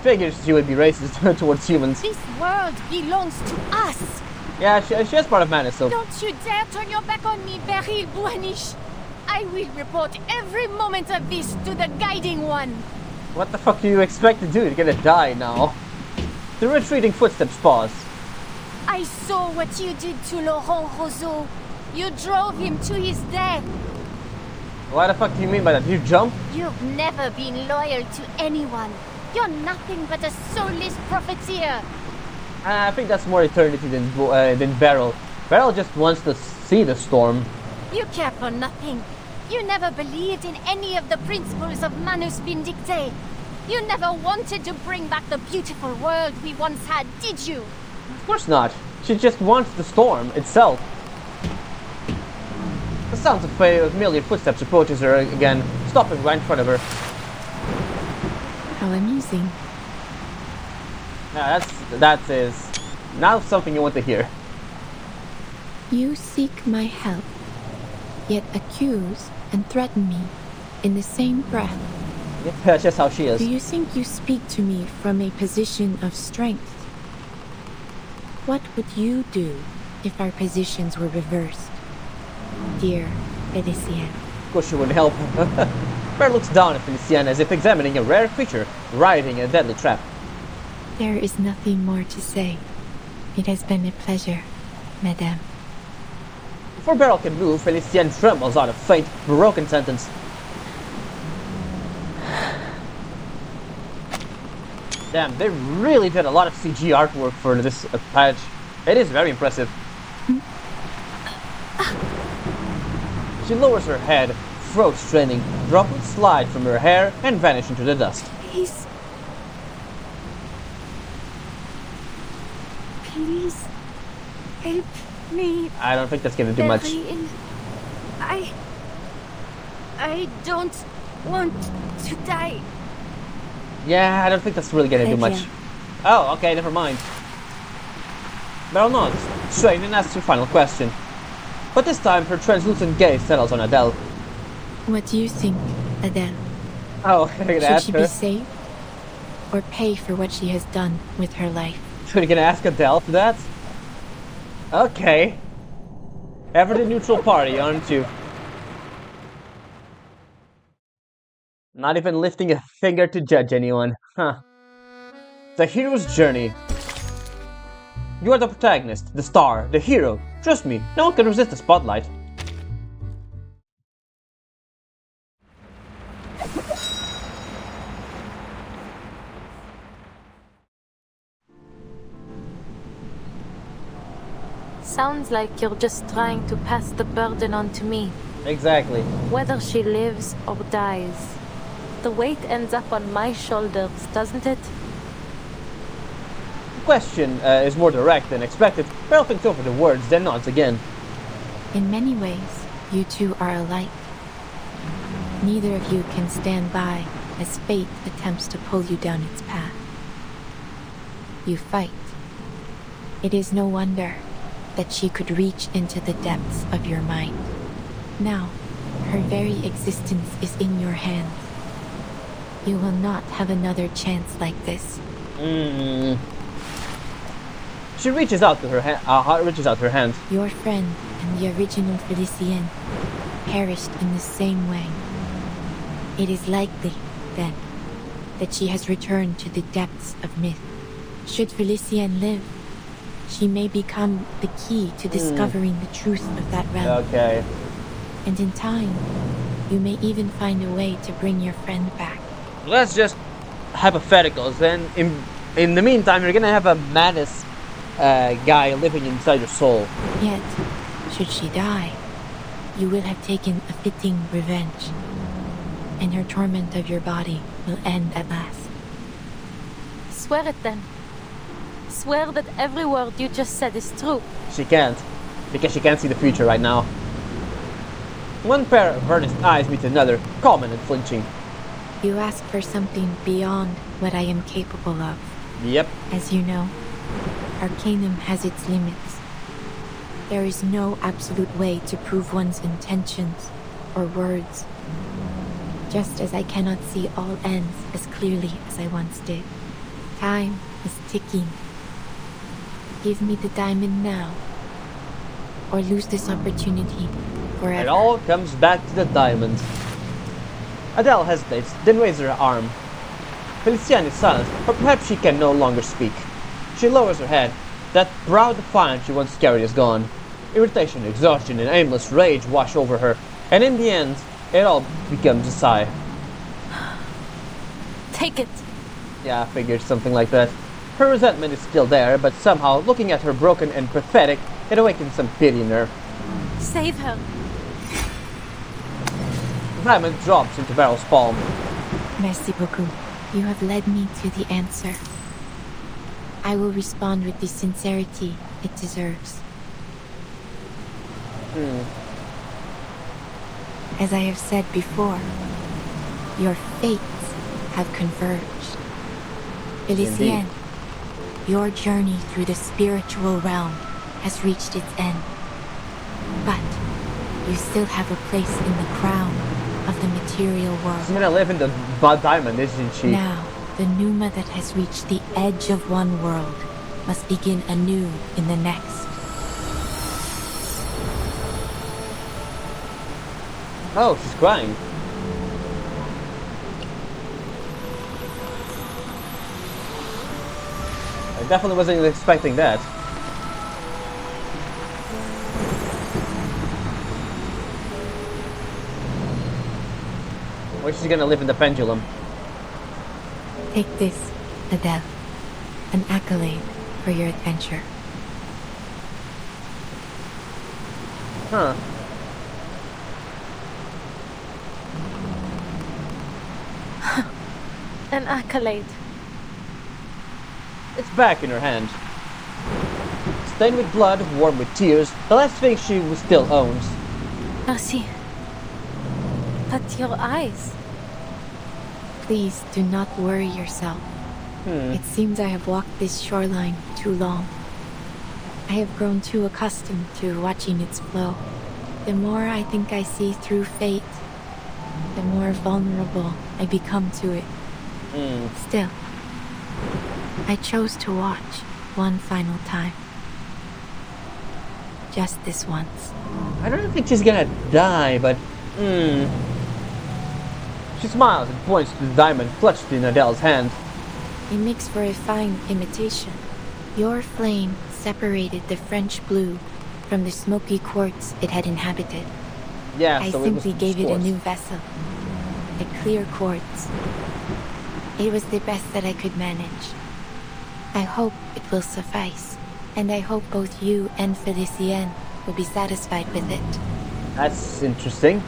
Figures she would be racist towards humans. This world belongs to us. Yeah, she is part of Manus, so... Don't you dare turn your back on me, Beryl Buanish. I will report every moment of this to the Guiding One. What the fuck do you expect to do? You're gonna die now. The retreating footsteps pause. I saw what you did to Laurent Roseau. You drove him to his death. What the fuck do you mean by that? Did you jump? You've never been loyal to anyone. You're nothing but a soulless profiteer. I think that's more eternity than Beryl. Beryl just wants to see the storm. You care for nothing. You never believed in any of the principles of Manus Vindicte. You never wanted to bring back the beautiful world we once had, did you? Of course not. She just wants the storm itself. The sound of familiar footsteps approaches her again, stopping right in front of her. How amusing. Now that is now something you want to hear. You seek my help, yet accuse and threaten me in the same breath. Yep, that's just how she is. Do you think you speak to me from a position of strength? What would you do if our positions were reversed, dear Felician? Of course she would help. Bear looks down at Felician as if examining a rare creature riding a deadly trap. There is nothing more to say. It has been a pleasure, Madame. Before Beryl can move, Felician trembles out a faint, broken sentence. Damn, they really did a lot of CG artwork for this patch. It is very impressive. She lowers her head, throat straining, droplets slide from her hair and vanish into the dust. Please. Please. Help me. I don't think that's gonna do much. I don't want to die. Yeah, I don't think that's really gonna do much. Oh, okay, never mind. Beryl nods, straight and asks her final question. But this time, her translucent gaze settles on Adele. What do you think, Adele? Oh, I'm gonna Should ask she her. be saved or pay for what she has done with her life? So you're gonna ask Adele for that? Okay. Ever the neutral party, aren't you? Not even lifting a finger to judge anyone, huh? The hero's journey. You are the protagonist, the star, the hero. Trust me, no one can resist the spotlight. Sounds like you're just trying to pass the burden on to me. Exactly. Whether she lives or dies. The weight ends up on my shoulders, doesn't it? The question is more direct than expected. Beryl thinks over the words, then nods again. In many ways, you two are alike. Neither of you can stand by as fate attempts to pull you down its path. You fight. It is no wonder that she could reach into the depths of your mind. Now, her very existence is in your hands. You will not have another chance like this. She reaches out to her hand. Your friend and the original Felicien perished in the same way. It is likely, then, that she has returned to the depths of myth. Should Felicien live, she may become the key to discovering the truth of that realm. Okay. And in time, you may even find a way to bring your friend back. Let's just hypotheticals. Then, in the meantime, you're gonna have a Manus guy living inside your soul. Yet, should she die, you will have taken a fitting revenge, and her torment of your body will end at last. Swear it then. Swear that every word you just said is true. She can't, because she can't see the future right now. One pair of earnest eyes meet another, calm and unflinching. You ask for something beyond what I am capable of. Yep. As you know, Arcanum has its limits. There is no absolute way to prove one's intentions or words. Just as I cannot see all ends as clearly as I once did. Time is ticking. Give me the diamond now, or lose this opportunity forever. It all comes back to the diamond. Adele hesitates, then raises her arm. Feliciane is silent, or perhaps she can no longer speak. She lowers her head. That proud defiance she once carried is gone. Irritation, exhaustion, and aimless rage wash over her, and in the end, it all becomes a sigh. Take it. Yeah, I figured something like that. Her resentment is still there, but somehow, looking at her broken and pathetic, it awakens some pity in her. Save her. The diamond drops into Beryl's palm. Merci beaucoup. You have led me to the answer. I will respond with the sincerity it deserves. As I have said before, your fates have converged. Feliciane, your journey through the spiritual realm has reached its end. But you still have a place in the crown of the material world. She's gonna live in the blood diamond, isn't she? Now, the Numa that has reached the edge of one world must begin anew in the next. Oh, she's crying. I definitely wasn't expecting that. Where's she gonna live in the pendulum? Take this, Adele. An accolade for your adventure. Huh. An accolade. It's back in her hand. Stained with blood, warm with tears, the last thing she still owns. Merci. But your eyes. Please do not worry yourself. It seems I have walked this shoreline too long. I have grown too accustomed to watching its flow. The more I think I see through fate, the more vulnerable I become to it. Still, I chose to watch one final time. Just this once. I don't think she's gonna die, but... She smiles and points to the diamond clutched in Adele's hand. It makes for a fine imitation. Your flame separated the French blue from the smoky quartz it had inhabited. Yeah, I so simply it was gave it a quartz. new vessel. A clear quartz. It was the best that I could manage. I hope it will suffice. And I hope both you and Feliciane will be satisfied with it. That's interesting.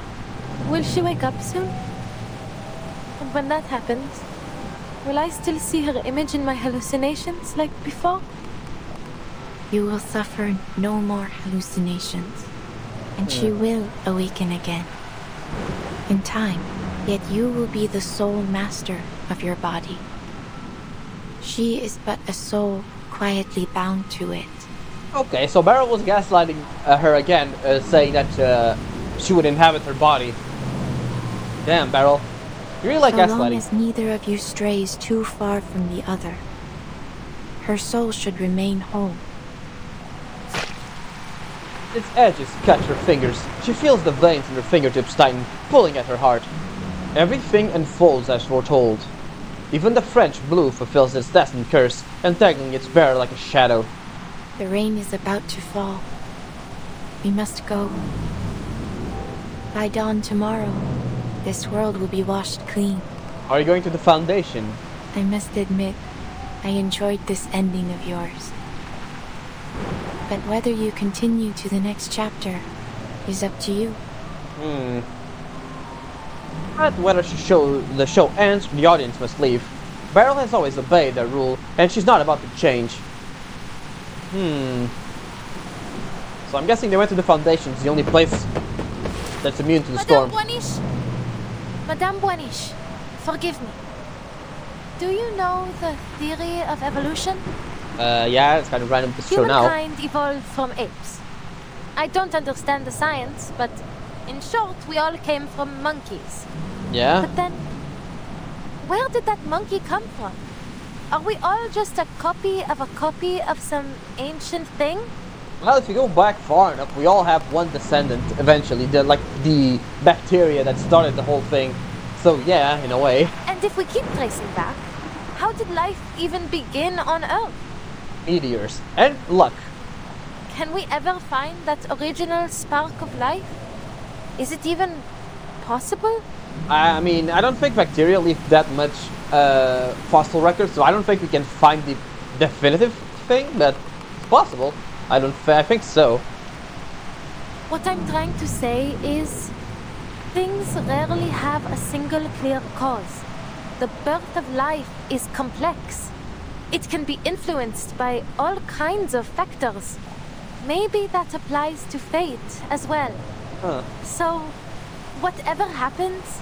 Will she wake up soon? And when that happens, will I still see her image in my hallucinations like before? You will suffer no more hallucinations. And she will awaken again. In time, yet you will be the sole master of your body. She is but a soul quietly bound to it. Okay, so Beryl was gaslighting her again, saying that she would inhabit her body. Damn, Beryl. You really like So long gaslighting. as neither of you strays too far from the other, her soul should remain whole. Its edges cut her fingers. She feels the veins in her fingertips tighten, pulling at her heart. Everything unfolds as foretold. Even the French blue fulfills its destined curse, entangling its bearer like a shadow. The rain is about to fall. We must go. By dawn tomorrow, this world will be washed clean. Are you going to the Foundation? I must admit, I enjoyed this ending of yours. But whether you continue to the next chapter is up to you. But whether the show ends, the audience must leave. Beryl has always obeyed their rule, and she's not about to change. So I'm guessing they went to the Foundations, the only place that's immune to the storm. Madame Buanish, forgive me. Do you know the theory of evolution? Yeah, it's kind of random to show now. Humankind evolved from apes. I don't understand the science, but in short, we all came from monkeys. Yeah? But then, where did that monkey come from? Are we all just a copy of some ancient thing? Well, if you go back far enough, we all have one descendant eventually, the bacteria that started the whole thing. So yeah, in a way. And if we keep tracing back, how did life even begin on Earth? Meteors. And luck. Can we ever find that original spark of life? Is it even possible? I mean, I don't think bacteria leave that much fossil records, so I don't think we can find the definitive thing, but it's possible. I think so. What I'm trying to say is, things rarely have a single clear cause. The birth of life is complex. It can be influenced by all kinds of factors. Maybe that applies to fate as well. So, whatever happens,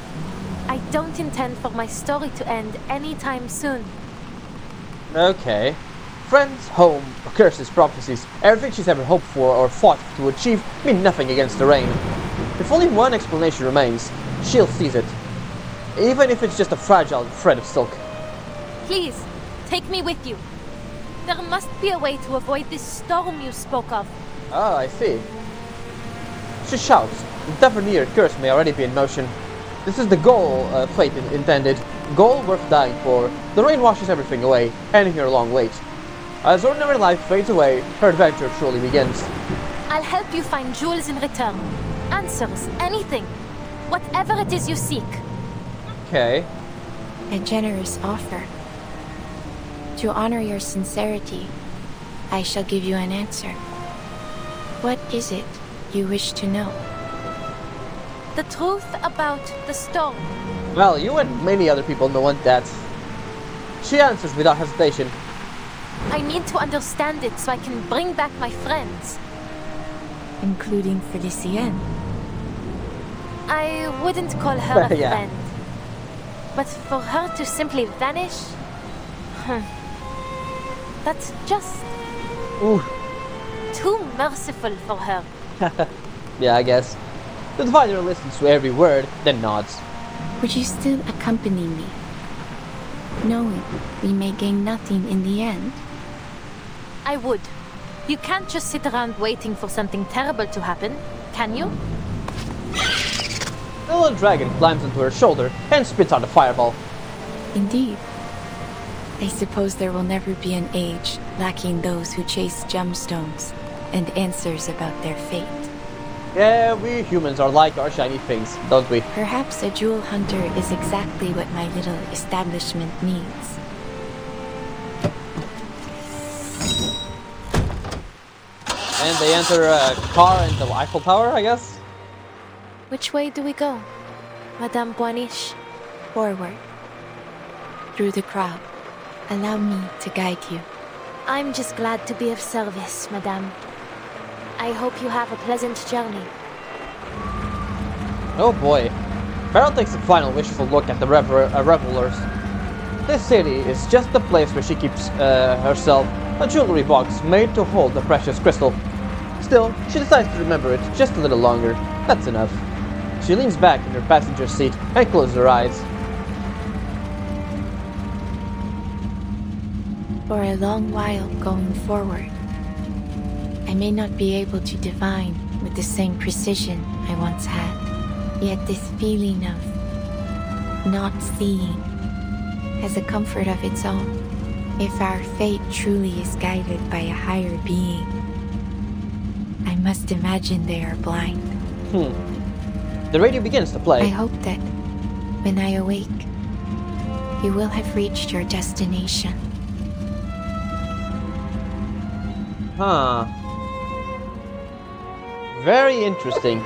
I don't intend for my story to end anytime soon. Okay. Friends, home, curses, prophecies, everything she's ever hoped for or fought to achieve mean nothing against the rain. If only one explanation remains, she'll seize it. Even if it's just a fragile thread of silk. Please, take me with you. There must be a way to avoid this storm you spoke of. Ah, I see. She shouts. The Tavernier curse may already be in motion. This is the goal fate intended. Goal worth dying for. The rain washes everything away, ending her long wait. As ordinary life fades away, her adventure truly begins. I'll help you find jewels in return. Answers, anything. Whatever it is you seek. Okay. A generous offer. To honor your sincerity, I shall give you an answer. What is it you wish to know? The truth about the storm. Well, you and many other people know want that. She answers without hesitation. I need to understand it so I can bring back my friends. Including Felicienne. I wouldn't call her a Yeah. friend. But for her to simply vanish... that's just Ooh. too merciful for her. Yeah, I guess. The Diviner listens to every word, then nods. Would you still accompany me? Knowing we may gain nothing in the end? I would. You can't just sit around waiting for something terrible to happen, can you? The little dragon climbs onto her shoulder and spits out a fireball. Indeed. I suppose there will never be an age lacking those who chase gemstones and answers about their fate. Yeah, we humans are like our shiny things, don't we? Perhaps a jewel hunter is exactly what my little establishment needs. And they enter a car in the Eiffel Tower, I guess? Which way do we go, Madame Buanish? Forward. Through the crowd. Allow me to guide you. I'm just glad to be of service, Madame. I hope you have a pleasant journey. Oh boy. Beryl takes a final wishful look at the revelers. This city is just the place where she keeps herself a jewelry box made to hold the precious crystal. Still, she decides to remember it just a little longer. That's enough. She leans back in her passenger seat and closes her eyes. For a long while going forward, I may not be able to divine with the same precision I once had. Yet this feeling of not seeing has a comfort of its own. If our fate truly is guided by a higher being, I must imagine they are blind. The radio begins to play. I hope that when I awake, you will have reached your destination. Huh. Very interesting.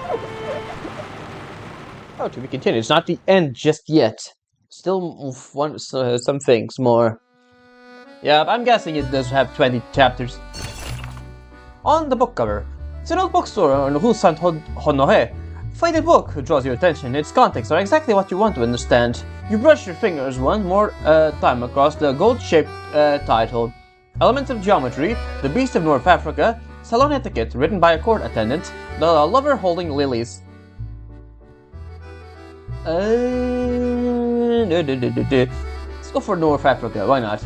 Oh, to be continued. It's not the end just yet. Still some things more. Yeah, I'm guessing it does have 20 chapters. On the book cover, it's an old bookstore on Husan Honohe. Faded book draws your attention. Its contents are exactly what you want to understand. You brush your fingers one more time across the gold-shaped title. Elements of Geometry, The Beast of North Africa, Salon Etiquette, written by a court attendant, The Lover Holding Lilies. Let's go for North Africa, why not?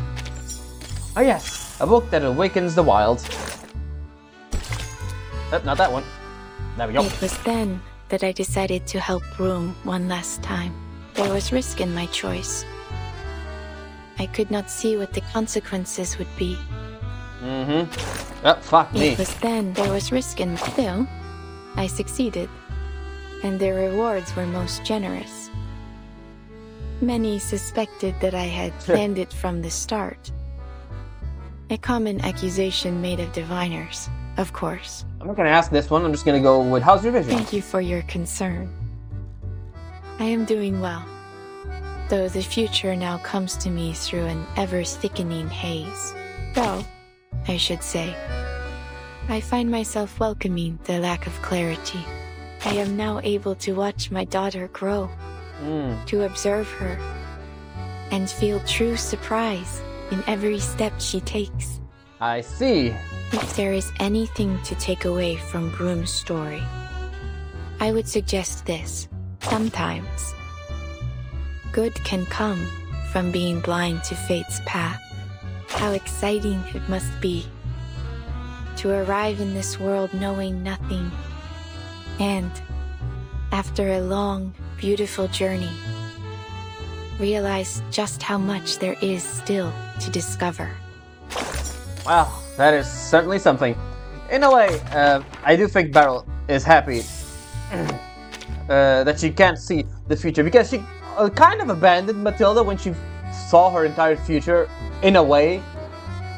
Oh yes, a book that awakens the wild. Not that one. There we go. It was then that I decided to help Brume one last time. There was risk in my choice. I could not see what the consequences would be. Oh, fuck me. It was then there was risk in still. I succeeded, and the rewards were most generous. Many suspected that I had planned it from the start. A common accusation made of diviners, of course. I'm not gonna ask this one, I'm just gonna go with how's your vision? Thank you for your concern. I am doing well, though the future now comes to me through an ever-thickening haze. Though, I should say, I find myself welcoming the lack of clarity. I am now able to watch my daughter grow, to observe her, and feel true surprise in every step she takes. I see. If there is anything to take away from Brume's story, I would suggest this. Sometimes, good can come from being blind to fate's path. How exciting it must be to arrive in this world knowing nothing, and, after a long, beautiful journey, realize just how much there is still to discover. Wow, that is certainly something. In a way, I do think Beryl is happy that she can't see the future, because she kind of abandoned Matilda when she saw her entire future, in a way.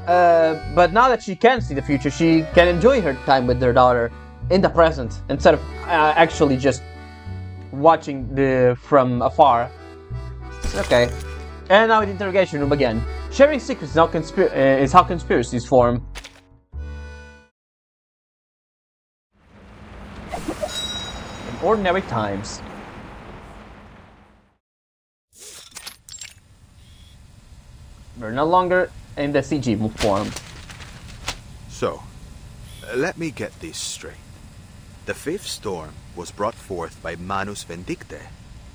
But now that she can see the future, she can enjoy her time with her daughter in the present, instead of actually just watching from afar. Okay. And now the interrogation room again. Sharing secrets now is how conspiracies form. In ordinary times. We're no longer in the CG form. So, let me get this straight. The fifth storm was brought forth by Manus Vindicte,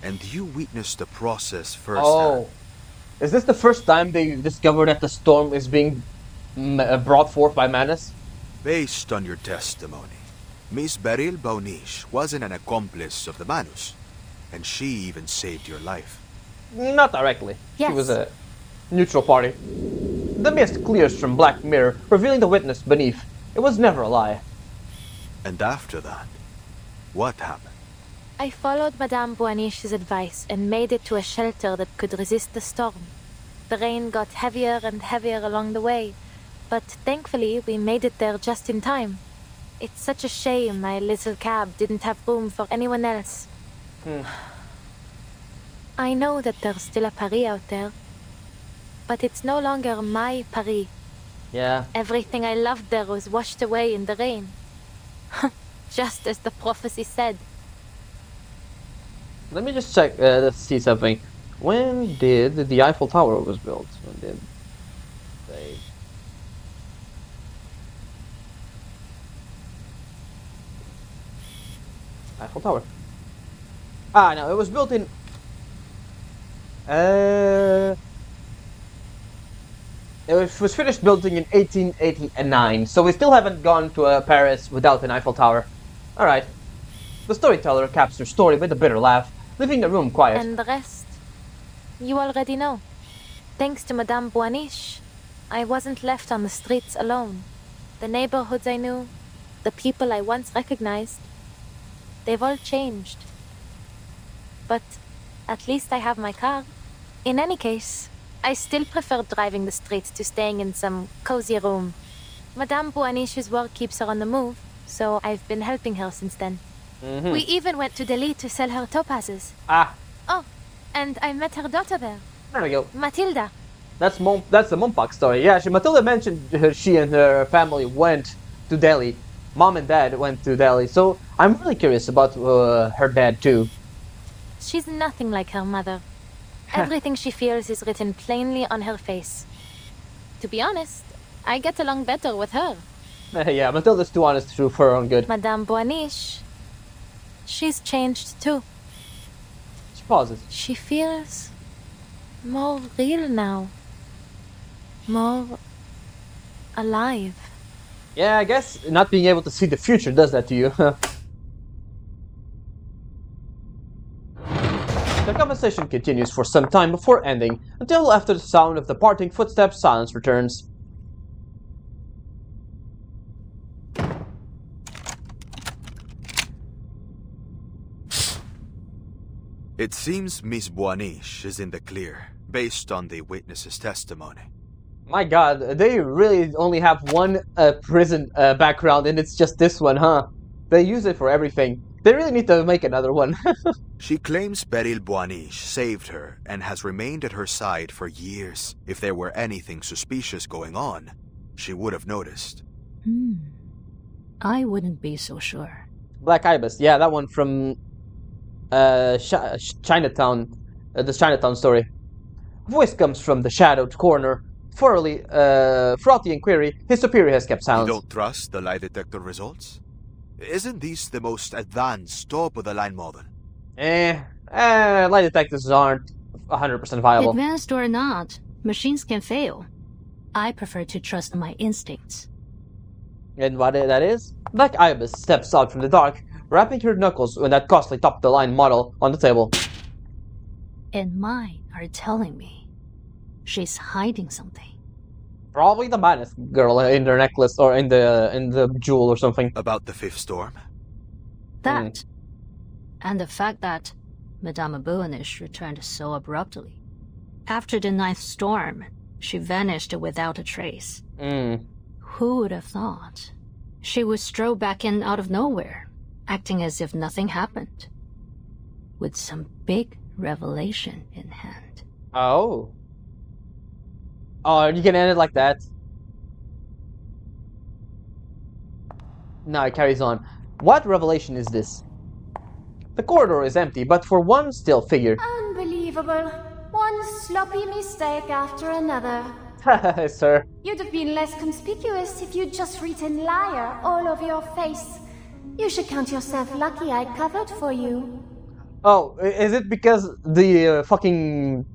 and you witnessed the process firsthand. Oh. Is this the first time they discovered that the storm is being brought forth by Manus? Based on your testimony, Miss Beryl Baunish wasn't an accomplice of the Manus, and she even saved your life. Not directly. Yes. She was a neutral party. The mist clears from Black Mirror, revealing the witness beneath. It was never a lie. And after that, what happened? I followed Madame Boanish's advice and made it to a shelter that could resist the storm. The rain got heavier and heavier along the way, but thankfully we made it there just in time. It's such a shame my little cab didn't have room for anyone else. I know that there's still a Paris out there, but it's no longer my Paris. Yeah. Everything I loved there was washed away in the rain. Just as the prophecy said. Let me just check, let's see something. When did the Eiffel Tower was built? When did they... Eiffel Tower. Ah, no, it was built in... It was finished building in 1889, so we still haven't gone to Paris without an Eiffel Tower. Alright. The storyteller caps her story with a bitter laugh, leaving the room quiet. And the rest, you already know. Thanks to Madame Boanish, I wasn't left on the streets alone. The neighborhoods I knew, the people I once recognized, they've all changed. But at least I have my car. In any case, I still prefer driving the streets to staying in some cozy room. Madame Boanish's work keeps her on the move, so I've been helping her since then. We even went to Delhi to sell her topazes. Ah. Oh, and I met her daughter there, There we go. Matilda. That's the Mompak story. Yeah, Matilda mentioned she and her family went to Delhi. Mom and Dad went to Delhi. So I'm really curious about her dad too. She's nothing like her mother. Everything she feels is written plainly on her face. To be honest, I get along better with her. Yeah, Matilda's too honest for her own good. Madame Boaniche, she's changed too. She pauses. She feels more real now. More alive. Yeah, I guess not being able to see the future does that to you. The conversation continues for some time before ending, until after the sound of departing footsteps, silence returns. It seems Miss Boaniche is in the clear, based on the witness's testimony. My god, they really only have one prison background, and it's just this one, huh? They use it for everything. They really need to make another one. She claims Beryl Boaniche saved her and has remained at her side for years. If there were anything suspicious going on, she would have noticed. I wouldn't be so sure. Black Ibis, yeah, that one from Chinatown, the Chinatown story. Voice comes from the shadowed corner. Throughout the inquiry, his superior has kept silence. You don't trust the lie detector results? Isn't this the most advanced top-of-the-line model? Lie detectors aren't 100% viable. Advanced or not, machines can fail. I prefer to trust my instincts. And what that is? Black Ibis steps out from the dark, wrapping her knuckles in that costly top-of-the-line model on the table. And mine are telling me she's hiding something. Probably the Manus girl in her necklace or in the jewel or something. About the fifth storm? That. And the fact that Madame Boaniche returned so abruptly. After the ninth storm, she vanished without a trace. Who would have thought? She would stroll back in out of nowhere, acting as if nothing happened. With some big revelation in hand. Oh. Oh, you can end it like that? No, it carries on. What revelation is this? The corridor is empty, but for one still figure. Unbelievable. One sloppy mistake after another. Sir. You'd have been less conspicuous if you'd just written liar all over your face. You should count yourself lucky I covered for you. Oh, is it because the fucking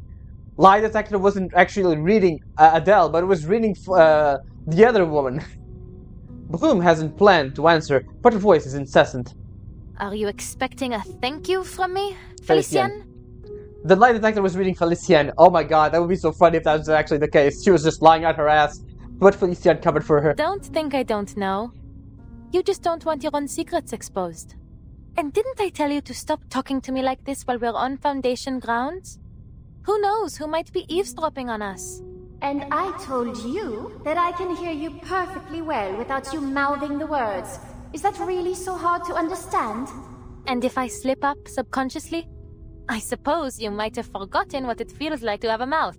lie detector wasn't actually reading Adele, but it was reading the other woman? Brume hasn't planned to answer, but her voice is incessant. Are you expecting a thank you from me, Felicienne? The lie detector was reading Felicienne. Oh my god, that would be so funny if that was actually the case. She was just lying out her ass, but Felicienne covered for her. Don't think I don't know. You just don't want your own secrets exposed. And didn't I tell you to stop talking to me like this while we're on Foundation grounds? Who knows who might be eavesdropping on us? And I told you that I can hear you perfectly well without you mouthing the words. Is that really so hard to understand? And if I slip up subconsciously, I suppose you might have forgotten what it feels like to have a mouth.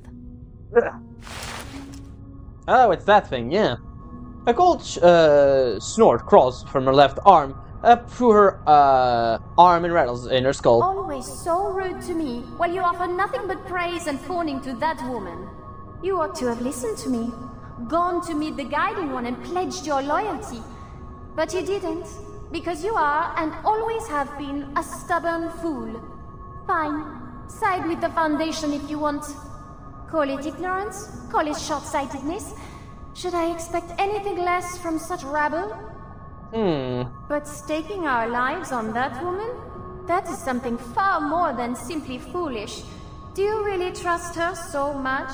Oh, it's that thing, yeah. A cold snort crawls from her left arm up through her arm and rattles in her skull. Always so rude to me, while you offer nothing but praise and fawning to that woman. You ought to have listened to me, gone to meet the guiding one and pledged your loyalty. But you didn't, because you are and always have been a stubborn fool. Fine, side with the Foundation if you want. Call it ignorance, call it short-sightedness. Should I expect anything less from such rabble? But staking our lives on that woman? That is something far more than simply foolish. Do you really trust her so much?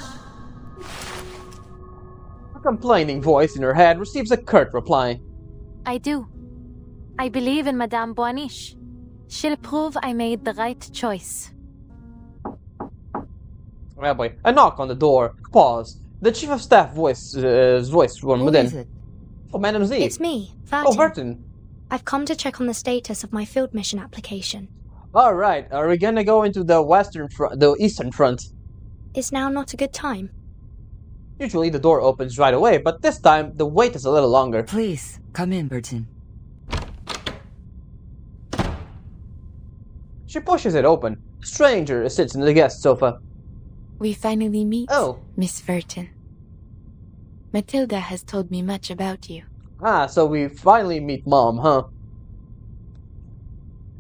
A complaining voice in her head receives a curt reply. I do. I believe in Madame Boaniche. She'll prove I made the right choice. Oh boy. A knock on the door. Pause. The chief of staff voice from within. Who is it? Oh, Madam Z. It's me, Vertin. Oh, Vertin. I've come to check on the status of my field mission application. Alright, are we gonna go into the the eastern front? Is now not a good time? Usually the door opens right away, but this time the wait is a little longer. Please, come in, Burton. She pushes it open. A stranger sits in the guest sofa. We finally meet, Oh. Miss Verton. Matilda has told me much about you. Ah, so we finally meet Mom, huh?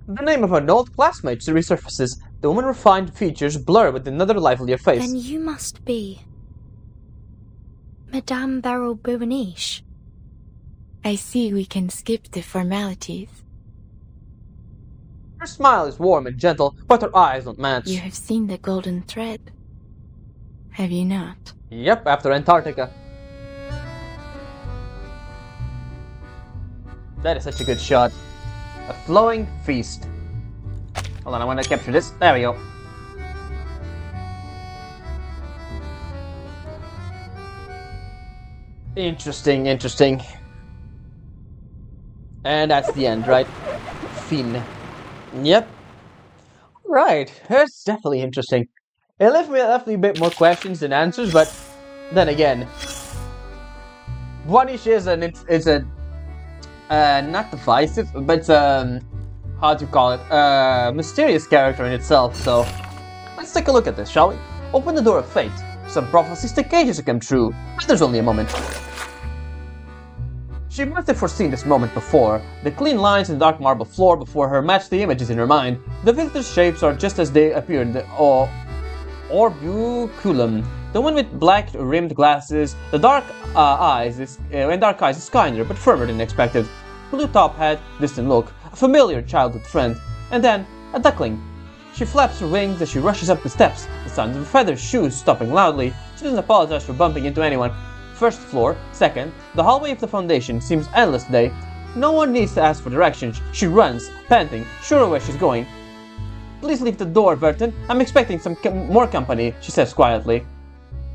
The name of an old classmate resurfaces. The woman's refined features blur with another livelier face. Then you must be... Madame Barrow-Bouaniche. I see we can skip the formalities. Her smile is warm and gentle, but her eyes don't match. You have seen the golden thread, have you not? Yep, after Antarctica. That is such a good shot. A flowing feast. Hold on, I want to capture this. There we go. Interesting, interesting. And that's the end, right? Fin. Yep. Right, that's definitely interesting. It left me a bit more questions than answers, but then again, Bouaniche is a not divisive, but how do you call it? Mysterious character in itself. So let's take a look at this, shall we? Open the door of fate. Some prophecies take ages to come true, but there's only a moment. She must have foreseen this moment before. The clean lines in the dark marble floor before her match the images in her mind. The victor's shapes are just as they appear in the orbiculum. The one with black rimmed glasses, the dark eyes is kinder but firmer than expected. Blue top hat, distant look, a familiar childhood friend, and then a duckling. She flaps her wings as she rushes up the steps, the sound of feathered shoes stopping loudly. She doesn't apologize for bumping into anyone. First floor, second, the hallway of the foundation seems endless today. No one needs to ask for directions. She runs, panting, sure of where she's going. Please leave the door, Verton. I'm expecting some more company, she says quietly.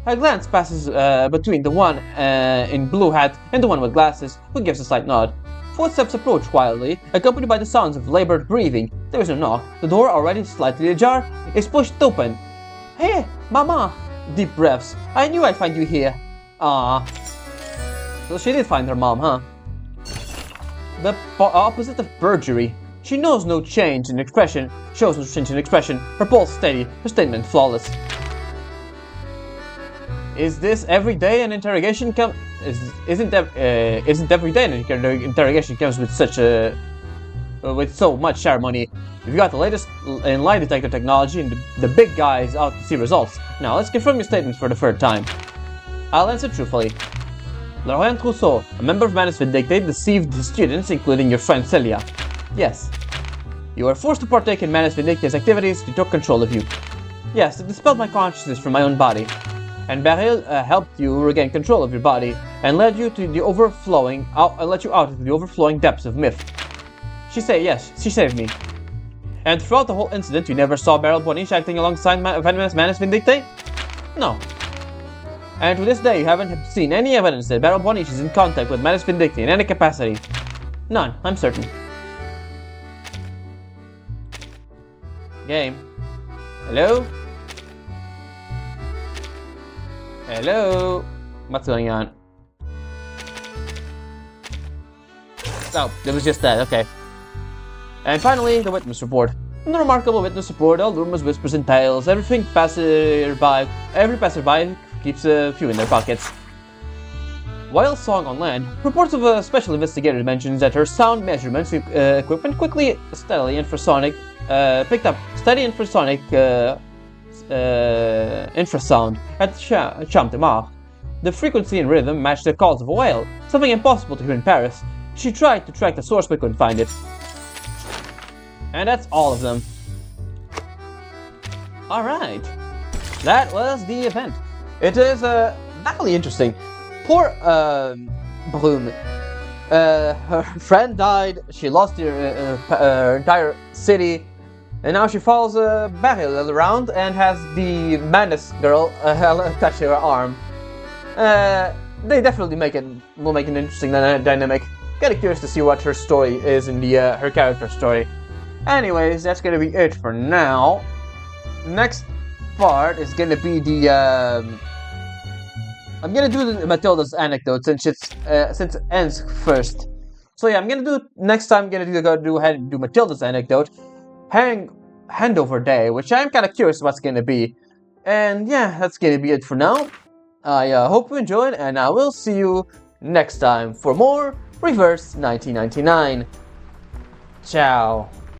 Her glance passes between the one in blue hat and the one with glasses, who gives a slight nod. Footsteps approach quietly, accompanied by the sounds of labored breathing. There is no knock. The door, already slightly ajar, is pushed open. Hey, Mama! Deep breaths. I knew I'd find you here. Ah. So she did find her mom, huh? The opposite of perjury. She knows no change in expression, shows no change in expression, her pulse steady, her statement flawless. Is this every day an interrogation isn't every day an interrogation comes with such a with so much ceremony? We've got the latest in lie detector technology and the big guys out to see results. Now let's confirm your statements for the third time. I'll answer truthfully. Laurent Rousseau, a member of Manus Vindicate, deceived the students, including your friend Celia. Yes. You were forced to partake in Manus Vindictate's activities to take control of you. Yes, it dispelled my consciousness from my own body. And Beryl helped you regain control of your body and led you to the let you out into the overflowing depths of myth. She saved me. And throughout the whole incident, you never saw Barrow-Bouaniche acting alongside Manus Vindicate? No. And to this day, you haven't seen any evidence that Barrow-Bouaniche is in contact with Manus Vindicate in any capacity. None, I'm certain. Game. Hello? Hello? What's going on? Oh, it was just that, okay. And finally, the witness report. In the remarkable witness report, all rumors, whispers, and tales, every passerby keeps a few in their pockets. While song on land, reports of a special investigator mentions that her sound measurements equipment steadily infrasonic infrasound at Champ de Mars. The frequency and rhythm matched the calls of a whale, something impossible to hear in Paris. She tried to track the source but couldn't find it. And that's all of them. Alright. That was the event. It is definitely interesting. Poor Brume. Her friend died, she lost her entire city, and now she follows Beryl around and has the Manus girl touch her arm. They definitely will make an interesting dynamic. Kinda curious to see what her story is in the her character story. Anyways, that's gonna be it for now. Next part is gonna be the I'm gonna do the Matilda's anecdote since it ends first. So yeah, I'm gonna do next time. I'm gonna do Matilda's anecdote, handover day, which I'm kind of curious what's gonna be. And yeah, that's gonna be it for now. I hope you enjoyed, and I will see you next time for more Reverse 1999. Ciao.